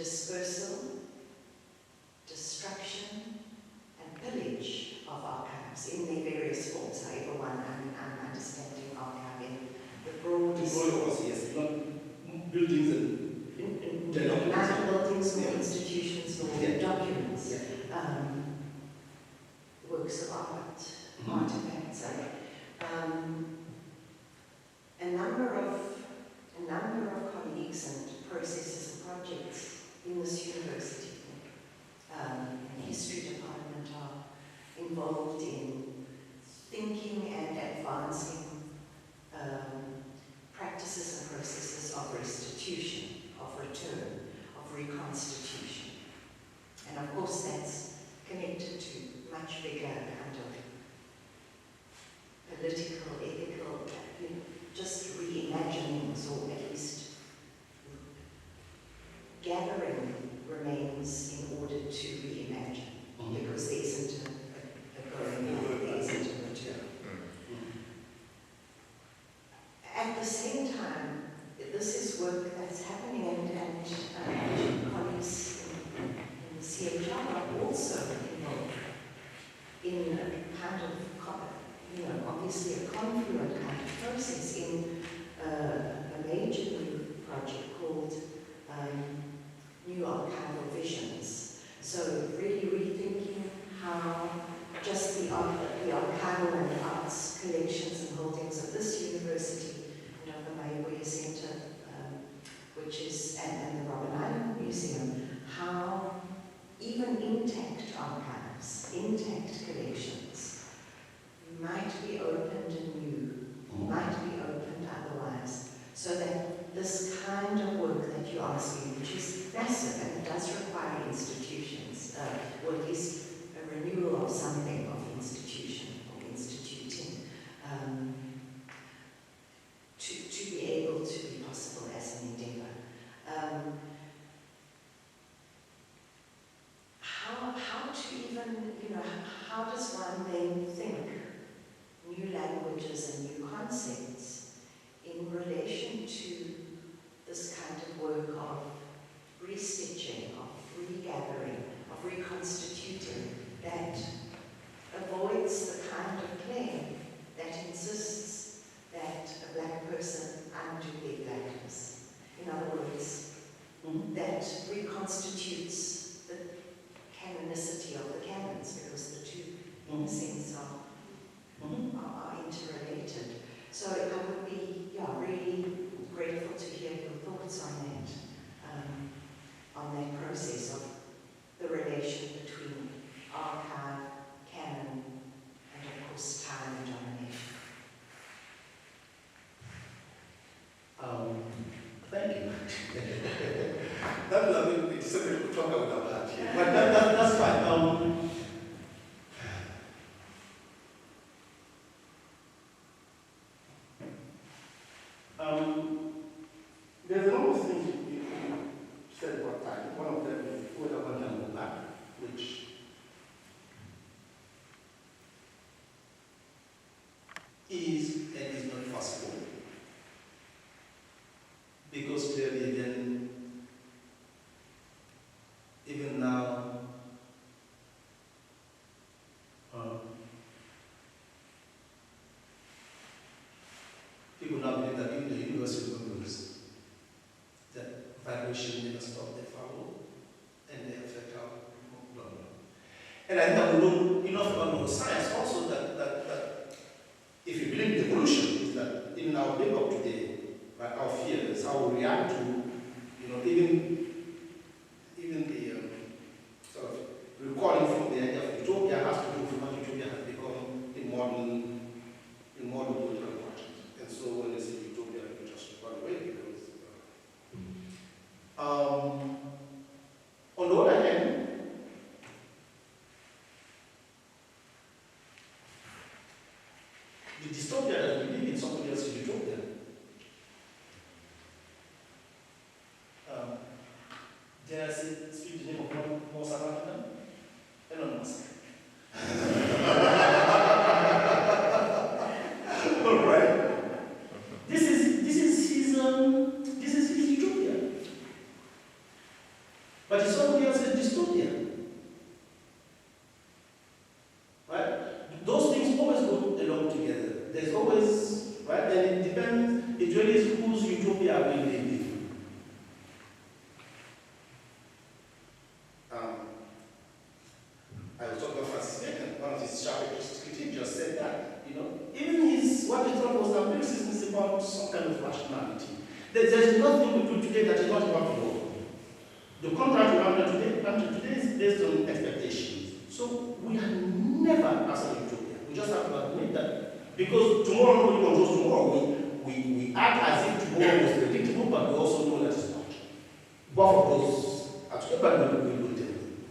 dispersal, destruction, and pillage of archives in their various forms, however one I'm understanding archive in the broadest. Yes, not buildings and Not buildings nor institutions nor documents, works of art, artifacts. A number of colleagues and processes and projects in this university, in the history department, are involved in thinking and advancing practices and processes of restitution, of return, of reconstitution. And of course that's connected to much bigger kind of political, ethical, just reimaginings, or at least gathering remains in order to reimagine, because there isn't a growing out, there isn't a return. At the same time, this is work that's happening, and colleagues in the CHR are also involved in a kind of, obviously a confluent kind of process in a major new project called New Archival Visions. So really rethinking how just the archival and the arts collections and holdings of this university, and of the Mayabuya Center, which is, and the Robben Island Museum, how even intact archives, intact collections, might be opened anew, might be opened otherwise, so that this kind of work that you're asking, which is massive and it does require institutions, or at least a renewal of something of institution or instituting, to be able to be possible as an endeavor. How to even, how does one then think new languages and new concepts in relation to this kind of work of restitching, of regathering, of reconstituting, that avoids the kind of claim that insists that a black person undo their blackness. In other words, that reconstitutes the canonicity of the canons, because the two, in a sense, are interrelated. So I would be, really grateful to hear your thoughts on that process of the relation between archive, canon, and of course time and domination. Thank you. That's lovely. It's something to talk about that here. But that's fine. There's a lot of things you said about time. One of them is whether one can go back, which is and is not possible. Because clearly then, even now, people now believe that even the universe will lose. That vibration never stop the follow, and they affect our blah. And I think that we know enough about neuroscience also that if you believe in evolution, is that in our wake-up today, right, our fears, how we react to, even the sort of recalling from the idea of utopia has to do with what utopia has become in modern political parties. And so when they say utopia, you just run away because on the other hand, the dystopia that we live in, somebody else's utopia. Dare I speak the name of one more South African? Elon Musk. All right. This is his utopia. There's nothing we do today that is not about the world. The contract we have today is based on expectations. So we are never as a utopia. We just have to admit that. Because tomorrow nobody controls tomorrow. We act as if tomorrow is predictable, but we also know that it's not. Both of those are together, but we will tell you.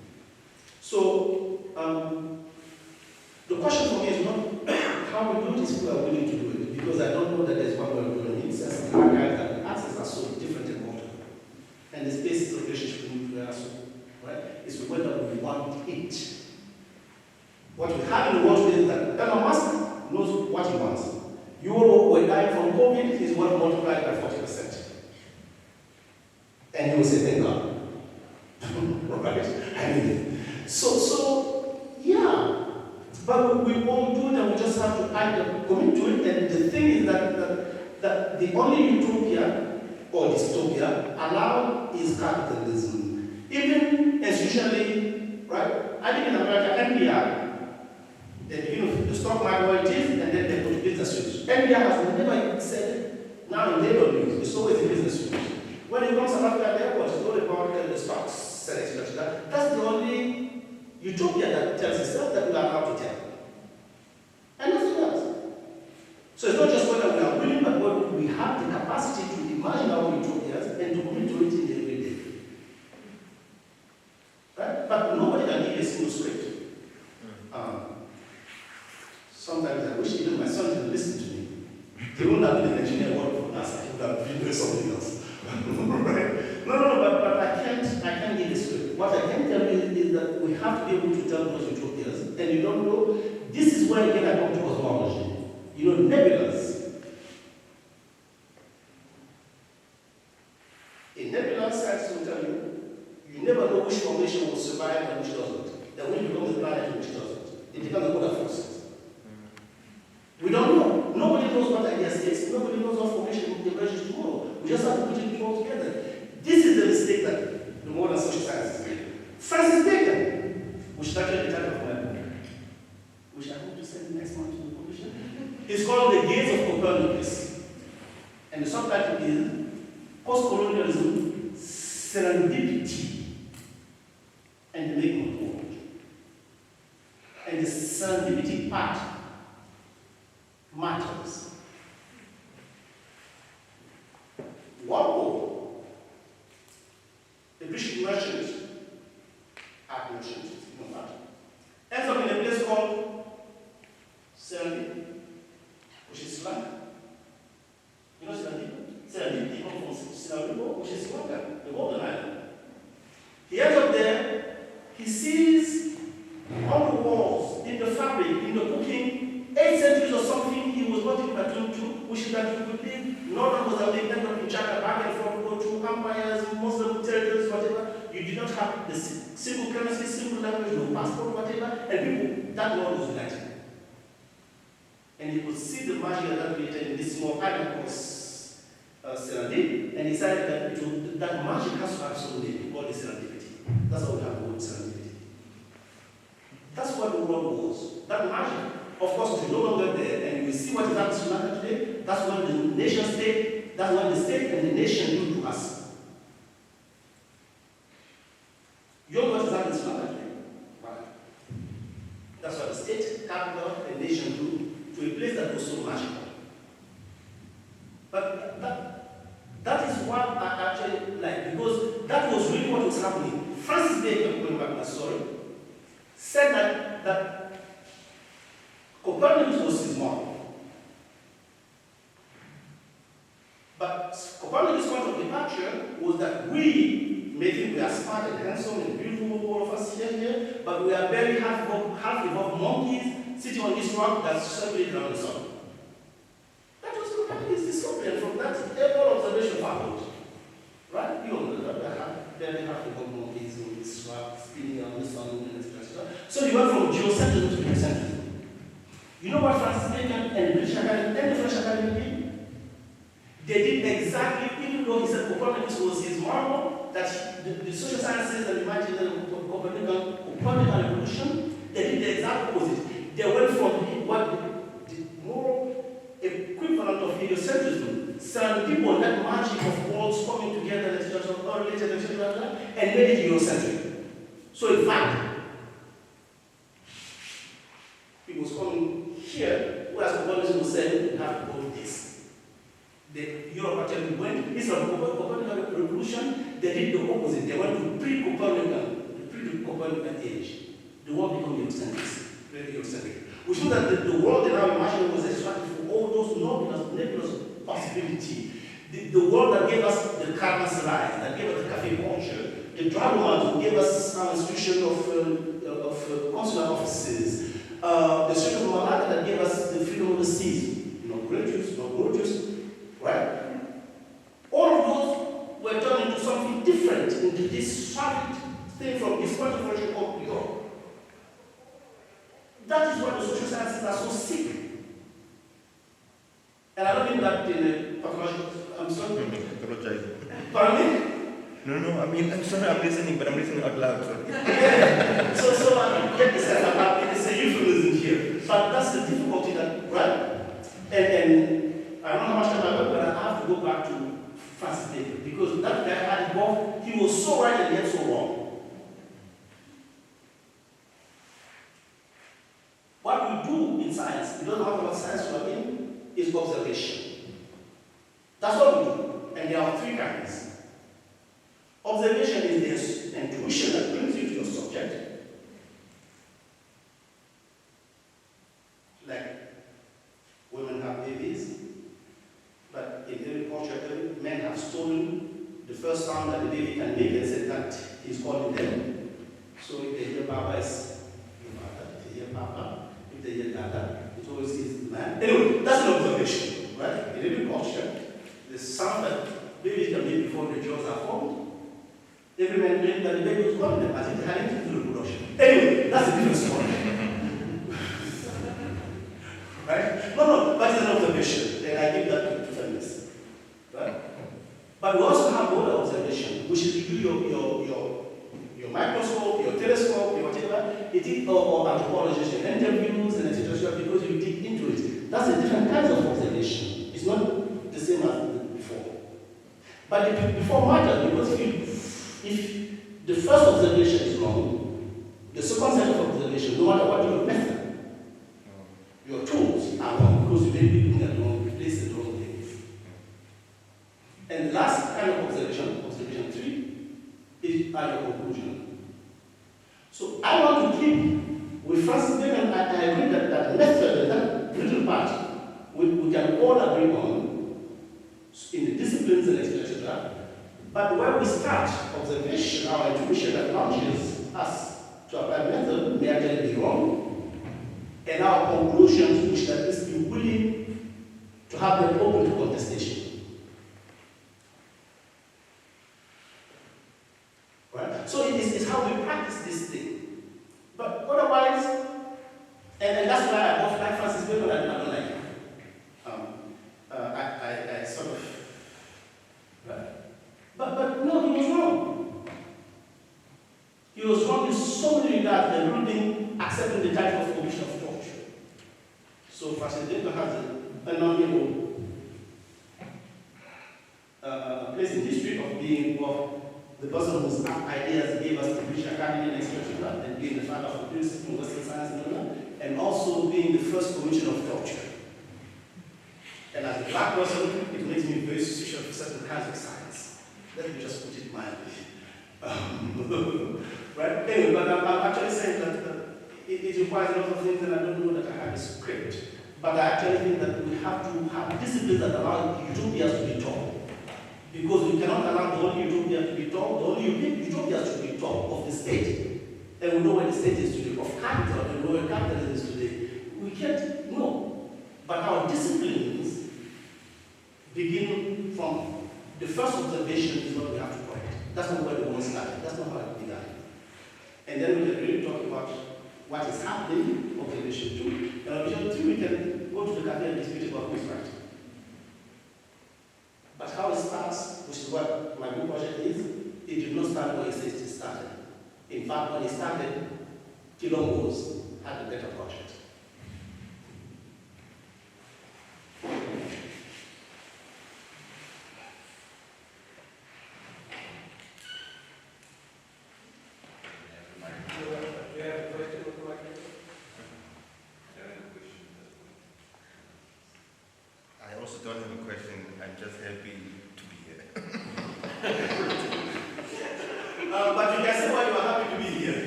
So, the question for me is not how we do this, we are willing to do it, because I don't know that there's one way of doing it. Since the archives and the access are so different and multiple. And the space of relationship we are so, right, is whether we want it. What we have in the world today is that Elon Musk knows what he wants. You all were dying from COVID, his worth multiplied by 40%. And he will say, thank God. Right? I mean, so, yeah. But we won't do it, and we just have to either commit to it. And the thing is that the only utopia or dystopia allowed is capitalism. Even institutionally, right? I think in America, NPR, the stock market where it is, and then they go to business units. NPR has never said it. Now in labor news, it's always a business unit. When it comes to Africa at the airport, it's all about the stocks, selling, that's the only utopia that tells itself that we are allowed to tell. And nothing else. So it's not just whether we are willing, but whether we have the capacity to imagine our utopias and to commit to it in the everyday. Right? But nobody can give a single script. Sometimes I wish even my son didn't listen to me. He wouldn't have been an engineer working for NASA. He would have been doing something else. Right? No, but I can't give a script. What I can tell you is that we have to be able to tell those utopias, and you don't know. This is where again I come to cosmology. You know, nebulas. A nebula science will tell you, you never know which formation will survive and which doesn't. Then when you become the planet, which doesn't. It depends on other forces. We don't know. Nobody knows what idea states. Nobody knows what formation emerges tomorrow. We just have to put it all together. This is the mistake that the modern social sciences made. Francis Bacon, which is actually the title of my book, which I hope to send next month to the commission, is called The Gates of Copernicus. And the subtitle is Post-Colonialism, Serendipity, and the Making of the World. And the serendipity part matters. One war, the British merchant, ends up in a place called Serendip, which is Sri Lanka. You know Serendip? Serendip comes from Serendip, which is Sri Lanka, the golden island. He ends up there, he sees on the walls, in the fabric, in the cooking, 8 centuries or something, he was not in platoon 2, which is that you could live, Northern Mozambique, end up in Chaka, back and forth, go through empires, Muslim territories, whatever. You did not have the simple currency, simple language, no passport, whatever, and people, that world was united. And he could see the magic that created in this small island called Serendip, and he decided that magic has to have some name, called the serendipity. That's how we have the word serendipity. That's what the world was. That magic, of course, is no longer there, and we see what is happening in Sri Lanka today. That's what the nation state, that's what the state and the nation do to us. You know what is happening in Sri Lanka today? Right. That's what the state, capital, and nation do to a place that was so magical. But that is what I actually like, because that was really what was happening. Francis Bacon, going back to my story, said that Copernicus was his model. But Copernicus' point of departure was that we may think we are smart and handsome and beautiful, all of us here, but we are very half-evolved monkeys sitting on this rock that's circulating around the sun. That was Copernicus' discovery, and from that, all observation followed. Right? You all know that we are very half-evolved monkeys on this rock, spinning around the sun, etc. So you went from geocentrism to heliocentrism. You know what Francis Bacon and the British Academy and the French Academy did? They did exactly, even though he said Copernicus was his marvel, that the social sciences and the Copernican evolution, they did the exact opposite. They went from what the moral equivalent of heliocentrism, some people that magic of worlds coming together, and made it Eurocentric. So in fact, it was coming here, whereas Copernicus was saying, we have to go with this. The Europe actually went, instead of Copernican revolution, they did the opposite. They went to pre-Copernican age. The world became Eurocentric, very Eurocentric. Which means that the world they now imagined was extracted from all those nebulous possibility. The world that gave us the caravanserais, that gave us the cafe culture, the dragomas who gave us some institution of consular offices, the Strait of Malacca that gave us the freedom of the seas, no Grotius, right? All of those were turned into something different, into this solid thing from this point of view called Europe. That is why the social sciences are so sick. And I don't mean that in a pathological, I'm sorry. Pardon me? No, I mean, I'm sorry, I'm listening, but I'm listening out loud. Sorry. Yeah. So I mean, get this as it's a euphemism here. But that's the difficulty that, right? And I don't know how much time I got, but I have to go back to Francis Bacon, because that guy had both, he was so right and yet so wrong. What we do in science, we don't know what science we are in, is observation. That's what we do. And there are three kinds. Observation is this intuition that brings you to your subject. Like women have babies, but in every culture, men have stolen the first sound that the baby can make and said that he's calling them. So if they hear Baba, it's Baba. If they hear Papa, if they hear Dada, it always is the man. Anyway, that's an observation, right? In every culture, the sound that babies can make before the jaws are formed. Every man claimed that the baby was calling them as if they had anything to do with reproduction. Anyway, that's a different story. Right? No, but it's an observation, and I give that to feminists. Right? But we also have other observation, which is you do your microscope, your telescope, your whatever, or anthropologists, your interviews, and etc., because you dig into it. That's a different kind of observation. It's not the same as before. But the before matters, because if the first observation is wrong, the second set of observation, no matter what your method, your tools are wrong, because you may be looking at the wrong place and the wrong things. And the last kind of observation, observation 3, are your conclusion. So I want to keep with Francis Bacon, I agree that method and that little part we can all agree on in the disciplines and etc. But where we start observation, our intuition that launches us to apply method may actually be wrong. And our conclusions, which at least be willing to have them open to contestation. Right? So it's how we practice this thing. But otherwise, and that's why I both like Francis Bacon and I don't like him. I sort of. Right. But no, he was wrong. He was wrong in so many regards, including accepting the title of commission of torture. So Francis Bacon has a phenomenal place in history of being the person whose ideas gave us the British Academy and etc., and being the father of the British University of Science and also being the first commission of torture. And as a black person, it makes me very suspicious of certain kinds of science. Let me just put it mildly. Right? Anyway, but I'm actually saying that it requires a lot of things, and I don't know that I have a script. But I actually think that we have to have disciplines that allow utopias to be taught. Because we cannot allow the only utopia to be taught, the only utopias to be taught of the state. And we know where the state is today, of capital, and we know where capitalism is today. We can't know. But our disciplines begin from the first observation is what we have to correct. That's not where the one started. That's not how it began. And then we can really talk about what is happening, observation 2. And observation 3, we can go to the cafe and dispute about who's right. But how it starts, which is what my book project is, it did not start where it says it started. In fact, when it started, Kilongos had a better project. also don't have a question. I'm just happy to be here. But you can say why you are happy to be here.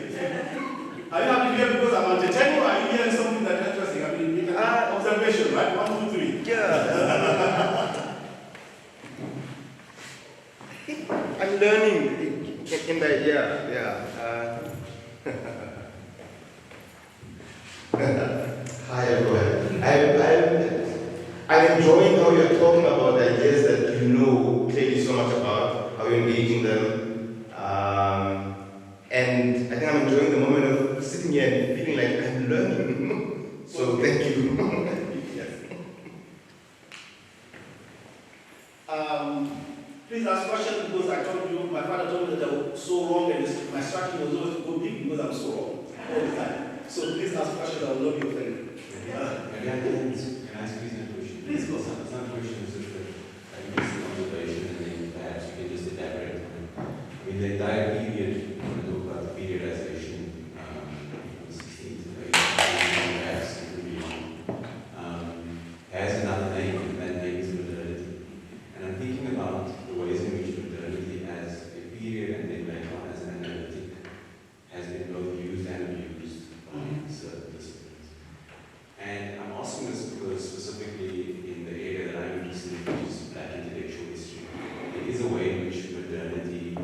Are you happy here because I'm entertaining, or are you hearing something that's interesting? I mean, observation, right? 1, 2, 3. Yeah. I'm learning in the, yeah. Hi everyone. I'm enjoying how you're talking about the ideas that you know clearly so much about, how you're engaging them. And I think I'm enjoying the moment of sitting here and feeling like I'm learning. So thank you. Yes. Please ask questions because I told you, my father told me that I was so wrong and my strategy was always to go big because I'm so wrong all the time. So please ask questions, I will not be offended. Can I squeeze in a question? Please go. It's not a question, it's just a basic observation, and then perhaps you can just elaborate on it. I mean, the entire period, when we talk about the periodization, from the 16th to the 18th, perhaps even beyond, has another name, and that name is modernity. And I'm thinking about the ways in which modernity as a period and then later on as an analytic has been both used and abused by certain disciplines. And I'm asking this because specifically in the area that I'm interested in, which is Black intellectual history, there is a way in which modernity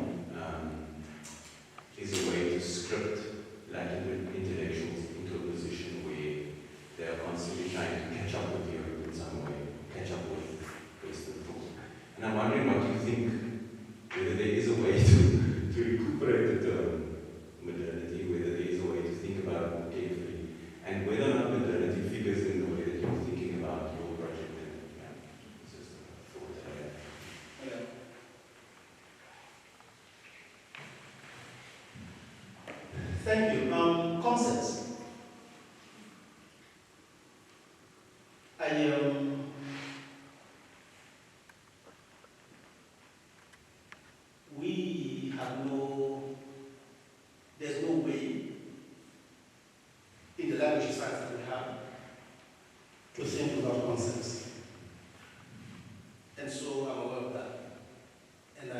is a way to script Black intellectuals into a position where they are constantly trying to catch up with Europe in some way, catch up with Western thought. And I'm wondering what you think, whether there is a way to recuperate the term modernity, whether there is a way to think about it more carefully, and whether or not modernity figures in the way that you're thinking about your project. And it's just a thought that I have. Yeah. Thank you. Concepts. We have there's no way in the language science that we have to think without concepts. And so I'm aware of that. And I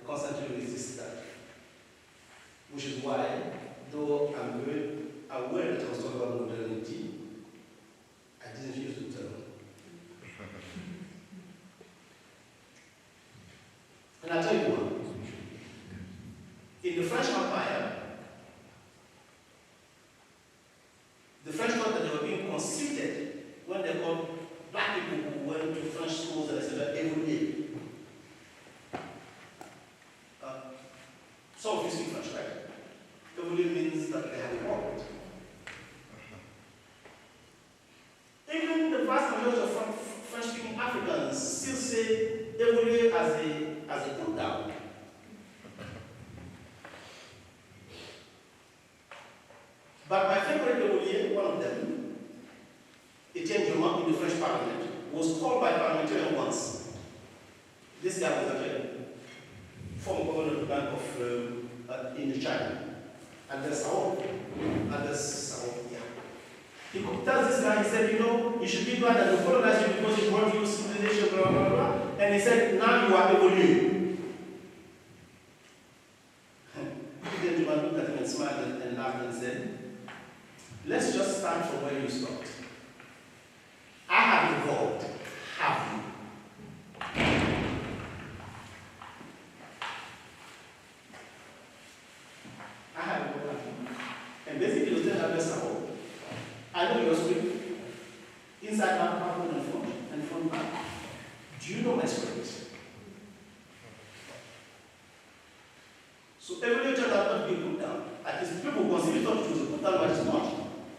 constantly resist that. Which is why, though I'm very aware that I was talking about modernity, I didn't use the term. And I'll tell you why. In the French Empire, the French thought that they were being conceited when they called black people who went to French schools and said, évoluer. Some of you speak French, right? Évoluer means that they have evolved. Even the vast majority of French-speaking Africans still say évoluer as a put down. But my favorite évoluer, one of them, Etienne Joma in the French Parliament, was called by parliamentarians once. This guy was actually former governor of the Bank of in China. And there's yeah. He tells this guy, he said, you know, you should be glad that we colonized you because you brought you civilization, blah, blah, blah. And he said, now you are evolving. The gentleman looked at him and smiled and laughed and said, let's just start from where you stopped. I have evolved. Have you? I have evolved. And basically, you tell her, I know your script. Inside, out, backward, and front, back. Do you know my script? So every turned out not to be put down. At least people consider it to be put down, but it's not.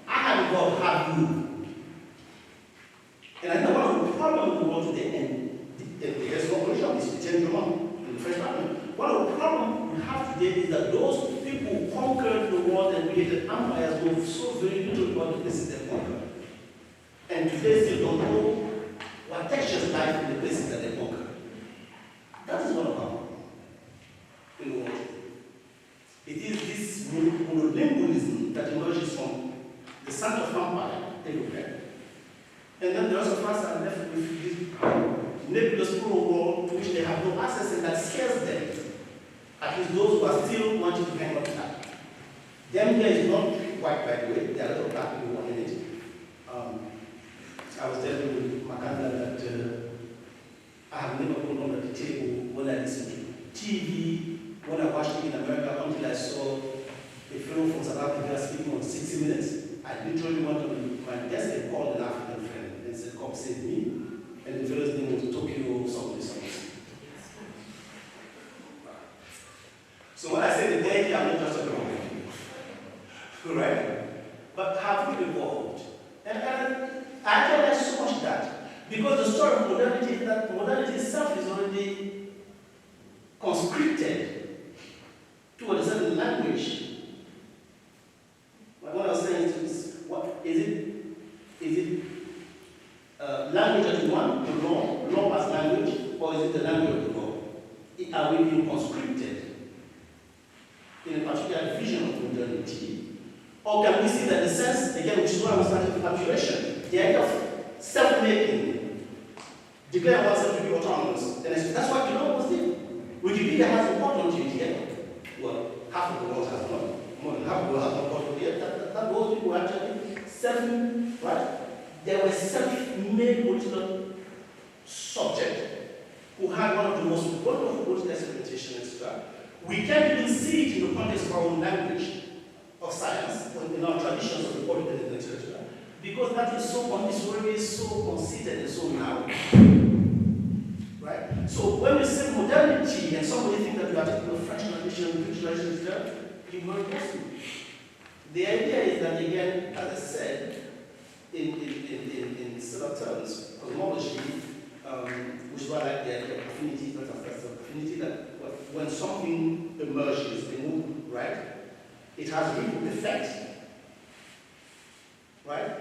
I have evolved, have you? And I know one of the problems in the world today, and there's no ownership of this gentleman in the French Parliament. One of the problems we have today is that those people who conquered the world and created empires know so very little about the places they conquered. And today still don't know what textures life in the places that they conquered. That is one of our problems in the world. It is this monolingualism that emerges from the center of empire everywhere. And then the rest of us are left with this maybe the spirit world to which they have no access and that scares them. At least those who are still wanting to hang on to that. Them here is not white, by the way. There are a lot of black people in it. I was telling with Makanda that I have never gone on the table when I listen to TV, when I watched it in America, until I saw a fellow from South Africa speaking on 60 Minutes. I literally went on my desk and called an African friend and said, come save me. And the fellow's name was Tokyo something. So when I say the deity, I'm not just talking about people. Right? But have we evolved? And I realize so much that because the story of modernity is that modernity itself is already conscripted to a certain language. Like what I was saying is, what is it? Is it language that you want, the law as language, or is it the language of the law? Are we being conscripted in a particular vision of modernity? Or can we see that the sense, again, which is why we started with capitulation, the idea of self-making, declare oneself to be autonomous, and that's what Grovogui did. Wikipedia has a part on it here. Well, half of the world has not. More than half of the world has not part on it. That those people were actually right? They were self-made political subject who had one of the most wonderful political experimentation, etc. We can't even see it in the context of our own language of science, in our traditions of the political and literature, because that is already so conceited and so narrow. Right? So when we say modernity and somebody thinks that we are taking a French tradition, British tradition, etc., you will not possible. The idea is that, again, as I said, in several terms, cosmology, which is what I like the affinity, affinity that when something emerges, they move, right? It has a ripple effect, right?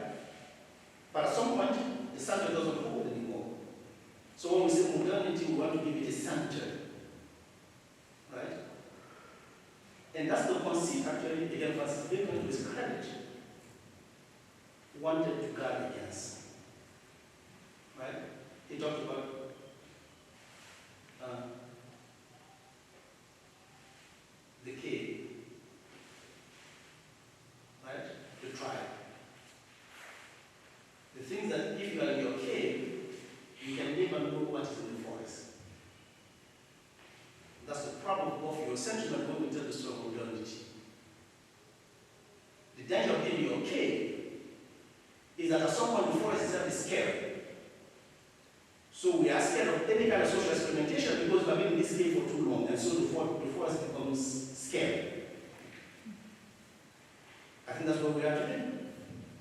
But at some point, the center doesn't hold anymore. So when we say modernity, we want to give it a center, right? And that's the conceit, actually, again, Francis Bacon, to his credit, wanted to guard against, right? He talked about the cave, right? The tribe. The things that if you are in your cave, you can never know what is in the forest. That's the problem of your sentiment when we tell the story of modernity. The danger of being in your cave is that at some point the forest itself is scary. So we are scared of any kind of social experimentation because we have been in this cave for too long, and so the forest becomes scary. I think that's where we are today.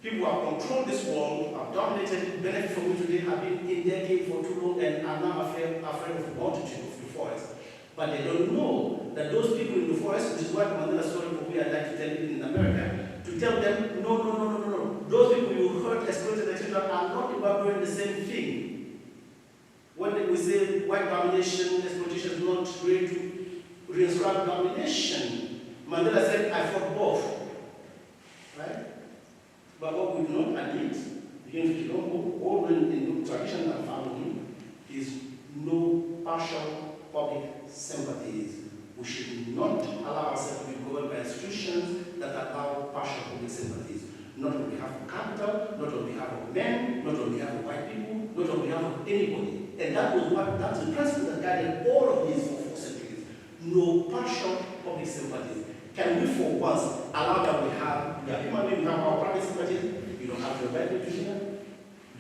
People who have controlled this world, have dominated it, benefit from it today, have been in their cave for too long and are now afraid of the multitude of the forest. But they don't know that those people in the forest, which is what Mandela story we I'd like to tell you in America, to tell them, no. Those people you hurt, exploited, etc., are not evaluating the same thing. When we say white domination, exploitation is not great to reinscribe domination, Mandela said, I fought both. Right? But what we do not admit, beginning to all in the tradition and family, is no partial public sympathies. We should not allow ourselves to be governed by institutions that allow partial public sympathies. Not on behalf of capital, not on behalf of men, not on behalf of white people, not on behalf of anybody. And that's the principle that guided all of these for 4 centuries. No partial public sympathies. Can we for once allow that we have human beings, we have our private sympathies? You don't have to invite me to here.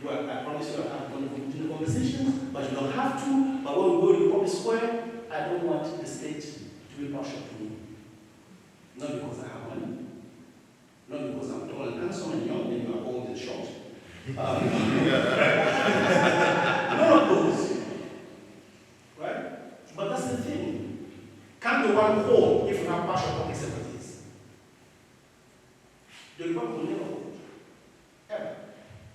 I promise you I have wonderful conversations, but you don't have to. But when we go to the public square, I don't want the state to be partial to me. Not because I have money. Not because I'm tall and handsome and young and you are old and short. None of those. Right? But that's the thing. Can the one hold if we have partial public sympathies? The Republic will never hold. Ever.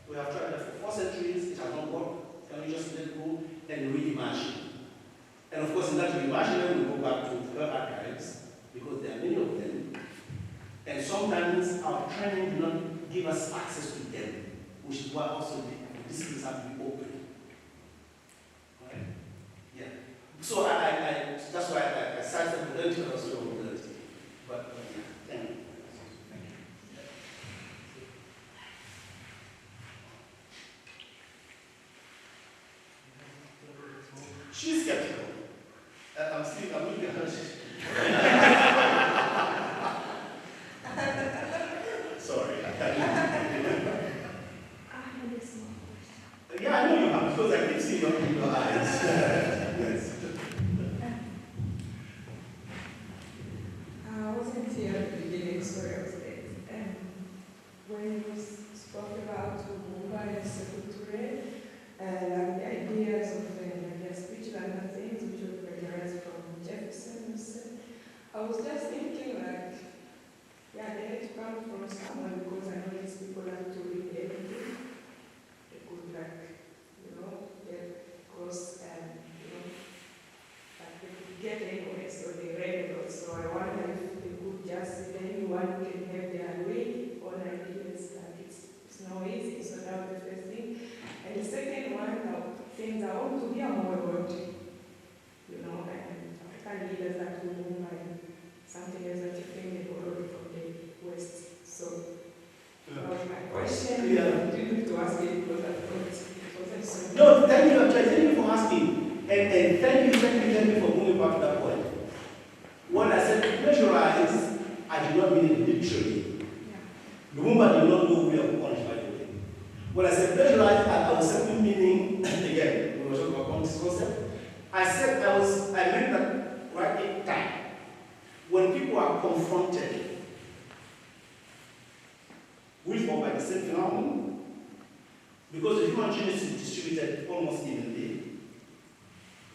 We have tried that for 4 centuries, it has not worked. Can we just let go and reimagine? And of course, in that reimagining, we go back to her archives, because there are many of them. And sometimes our training do not give us access to them, which is why also the disciplines have to be open. Right? So that's why I started modernity and also modernity. But thank you. She's skeptical. I'm looking at her. Sorry. Yeah, I know you have, because I keep seeing your eyes. Yes. I wasn't here at the beginning, sorry, I was late. When you spoke about Lumumba and Sekou and the ideas of their speech and other things which were plagiarized from Jefferson, I was just thinking like, yeah, they had to come from somewhere because I know these people have to read everything. They could get across and, like they could get anywhere, so they read it all. So I wonder if they could just, anyone can have their way on ideas, like it's not easy, so that was the first thing. And the second one, things I want to hear more about, and African leaders that will move and something else that you think they borrowed from the West. So that was my question. Yeah. I didn't need to ask it because I thought it wasn't so. No, thank you, actually. Thank you for asking. And thank you for moving back to that point. When I said pleasurize, I did not mean it literally. Yeah. Lumumba did not know we are punished by the way. When I said pleasurize, I was simply meaning, again, when we were talking about this concept, I meant that right in time, when people are confronted with or by the same phenomenon, because the human genius is distributed almost evenly,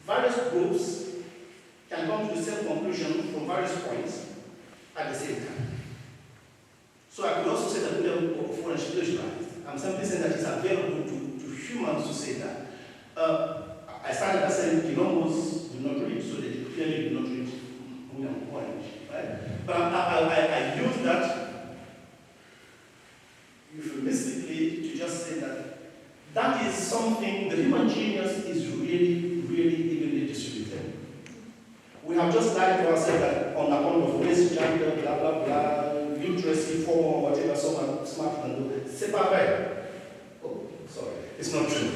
various groups can come to the same conclusion from various points at the same time. So I could also say that we are foreign plagiarized. I'm simply saying that it's available to humans to say that. I started by saying the Longos do not read, so they clearly do not read William Orange, right? But I use that euphemistically to just say that is something, the human genius is really, really evenly distributed. We have just lied to ourselves that on account of race, gender, blah, blah, blah, literacy, form, whatever, someone smart can do. C'est pas vrai. Oh, sorry. It's not true.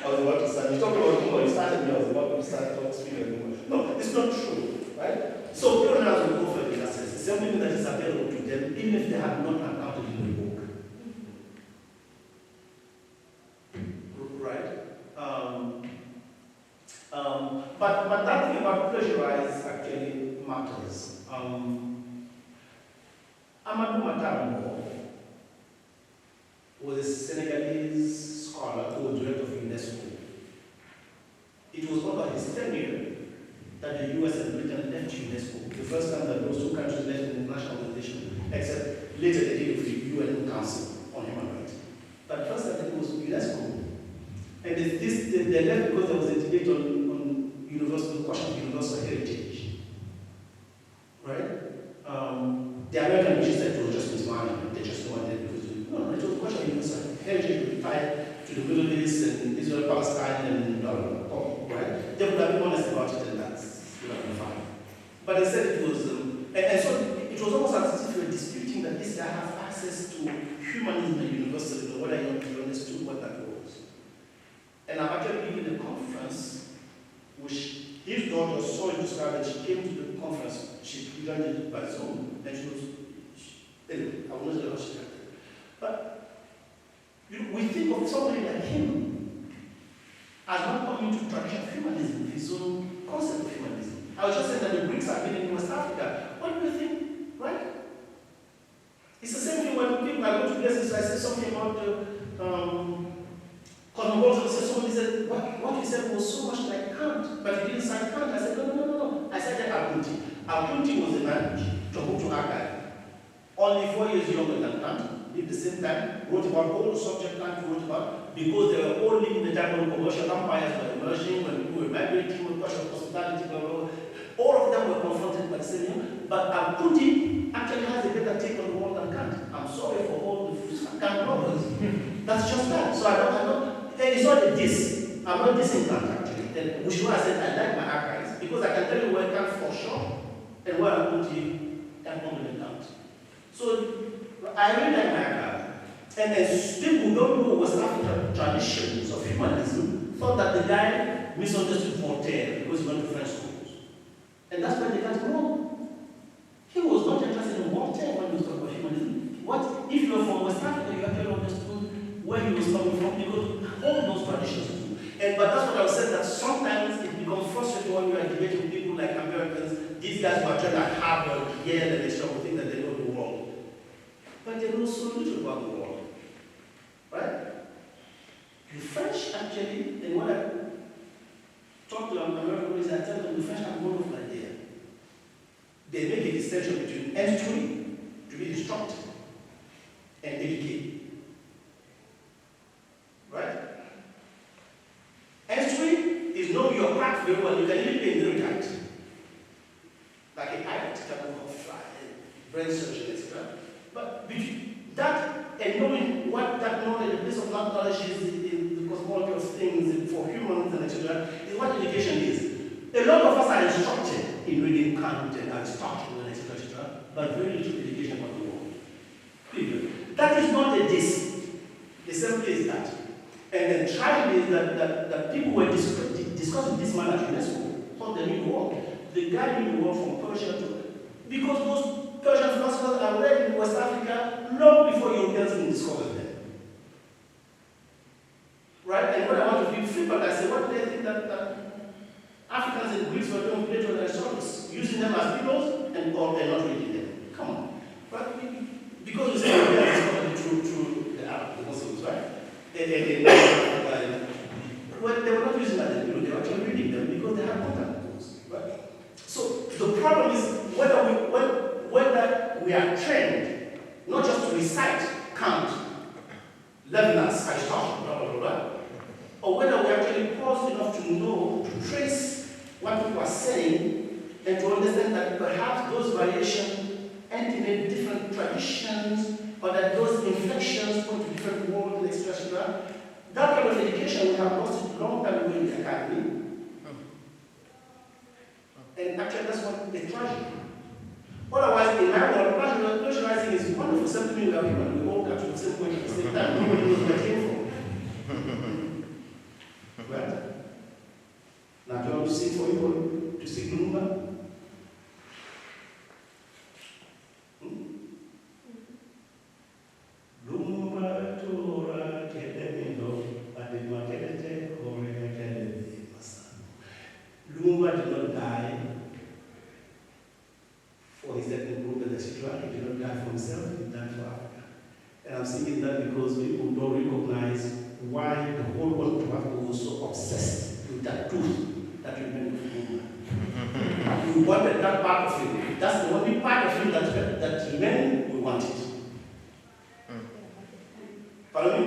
I was about to start. You talked about Lumumba, you started me, I was about to start speaking of Lumumba. No, it's not true, right? So pioneers will go for the assessment. Something that is available to them, even if they have not encountered in the book. Right? But that thing about plagiarize actually matters. Amadou Matambo was a Senegalese scholar who was director of UNESCO. It was over his tenure that the US and Britain left UNESCO, the first time that those two countries left the international organization, except later they did with the UN Council on Human Rights. But first I think it was UNESCO. And they left because there was a debate on universal, question of universal heritage. Right? The American mission said it was just mismanagement, they just wanted it because no, it was a question of universal heritage tied to the Middle East and Israel, Palestine, and right? They would have been honest about it, and that's would have been fine. But they said it was, and so it was almost as if they were disputing that this guy has access to humanism and universalism, whether you understood what that was. And I'm actually giving a conference, which his daughter saw it described that she came to the conference, she joined it by Zoom, and she was, anyway, I will not tell her she got it. But we think of somebody like him as not coming to traditional humanism, his own concept of humanism. I was just saying that the Greeks have been in West Africa. What do you think, right? It's the same thing when people are going to places, I say something about Cosmopolitan, somebody said, what you said was so much like Kant, but you didn't cite Kant. I said, no. I cited Akunti. Akunti was a man to archive. Only 4 years younger than Kant, lived the same time, wrote about all the subject Kant wrote about, because they were all living the time when commercial empires were emerging, when people were migrating, when question of hospitality, blah, blah, blah. All of them were confronted by the same thing. But Akunti actually has a better take on the world than Kant. I'm sorry for all the Kant lovers. That's just that. So I don't. And it's not a diss. I'm not dissing Kant actually. then which is why I said I like my archives, because I can tell you where I can for sure and where I'm going to count. So I really like my archive. And then people who don't know West African traditions of humanism thought that the guy misunderstood Voltaire because he went to French schools. And that's where they got wrong. He was not interested in Voltaire when he was talking about humanism. What if you were from West Africa, you actually understood where he was coming from, because all those traditions do. But that's what I was saying, that sometimes it becomes frustrating when you are debating with people like Americans, these guys who are trying to Harvard, Yale, and they will think that they know the world. But they know so little about the world. Right? The French actually, and when I talk to Americans, I tell them the French have a wonderful idea. They make a distinction between instruct, to be instructed, and educate. Right? Instruct is know your craft very well. You can even be in the right. Like a pilot, capable of fly, brain surgeon, etc. But that and knowing what that knowledge, the place of knowledge is in the cosmology of things for humans and etc., is what education is. A lot of us are instructed in reading Kant and Aristotle and etc., but very little education about the world. Period. That is not a diss. The simply is that. And the tragedy is that people were discussing this man at UNESCO, thought they knew the world. The guy knew the world from Persia to, because those Persian philosophers are read in West Africa long before Europeans even discovered them. Right? And when I want to be flippant, I say, what do they think that Africans and Greeks were doing Plato and Aristotle, using them as heroes and or they're not reading them? Come on. But because you say Europeans discovered it through the Arab, the Muslims, right? Well, they were not using that as heroes, they were actually reading them because they had contact with those. Right? So the problem is whether we are trained not just to recite Kant, Levinas, Aristotle, blah, blah, blah, blah, or whether we actually pause enough to know, to trace what people are saying, and to understand that perhaps those variations intimate different traditions, or that those inflections point to different worlds, etc. That kind of education we have lost it a long time ago in the academy. And actually, that's what is tragic. Otherwise, in my world, plagiarizing is wonderful. Something we are human. We all come to the same point at the same time. Nobody knows where it came from. Right? Now, do you want to sing for you to sing Lumba? Lumba Tora Kedemino, Adema Kedete, Kore Kedete, Lumba did not die for his ethnic group, etc. He did not die for himself, he died for Africa. And I'm saying that because people don't recognize why the whole world of Africa was so obsessed with that truth that remained of Lumba. We wanted that part of him. That's the only part of him that remained, we wanted. Follow me?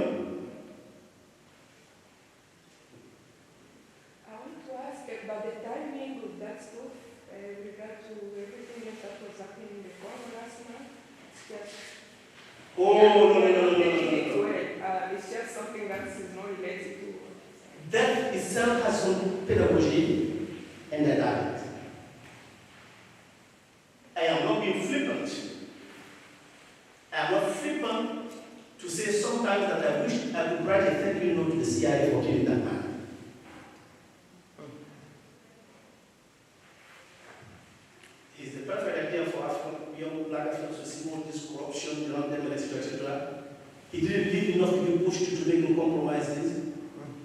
I want to ask about the timing of that stuff with regard to everything that was happening in the Congo last month. It's just No. it's just something that is not related to. That itself has some pedagogy and a diet. I am not being flippant. I am not flippant to say sometimes that I wish I could write a thank you note to the CIA for killing that man. It's the perfect idea for young black Africans to see all this corruption around them, etc. He didn't leave enough to be pushed to make no compromises.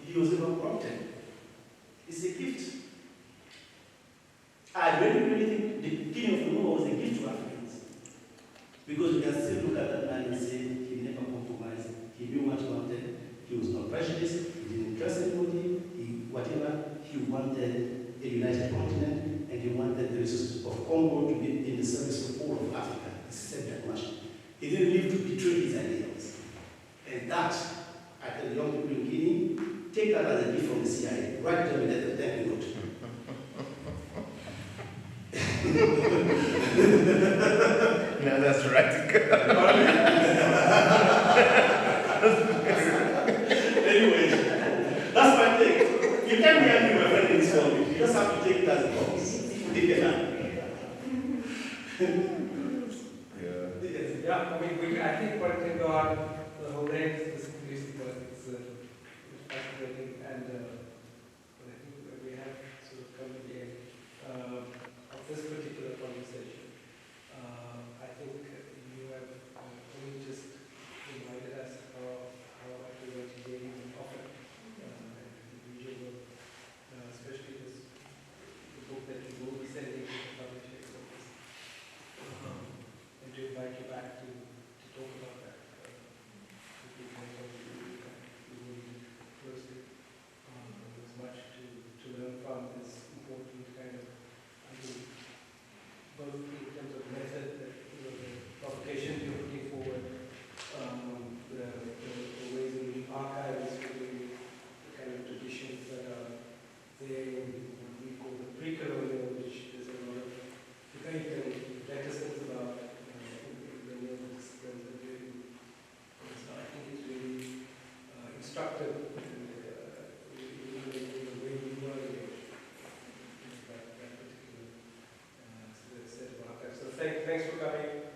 He was never corrupted. It's a gift. I really think the killing of Lumumba was a gift to Africans. Because you can still look at that man and say he never compromised. He knew what he wanted. He was not prejudiced. He didn't trust anybody. He wanted a united continent, and he wanted the resources of Congo to be in the service of all of Africa. He said that much. He didn't live to betray his ideals. And that, I tell the young people in Guinea, take that as a gift from the CIA. Write them a thank you note. No, that's radical. Anyway, that's my thing. You can't be angry, my friend. Yeah, I mean, I think one can go on the whole day is music, but it's fascinating, and I think we have sort of come to the end of this particular conversation. I think you have only just reminded us how much we were engaging in often, especially the book that you will be sending to the publishers office, and to invite you back to talk about that. Closely. There's much to learn from. It's important kind of, I think, both in terms of method, that, the publication you're putting forward, the ways in which archive is really the kind of traditions that are there, what we call the pre-colonial, which there's a lot of debate and reticence about in the disciplines that we're doing. So I think it's really instructive in the way we were engaged in that particular set of archives. So thanks for coming.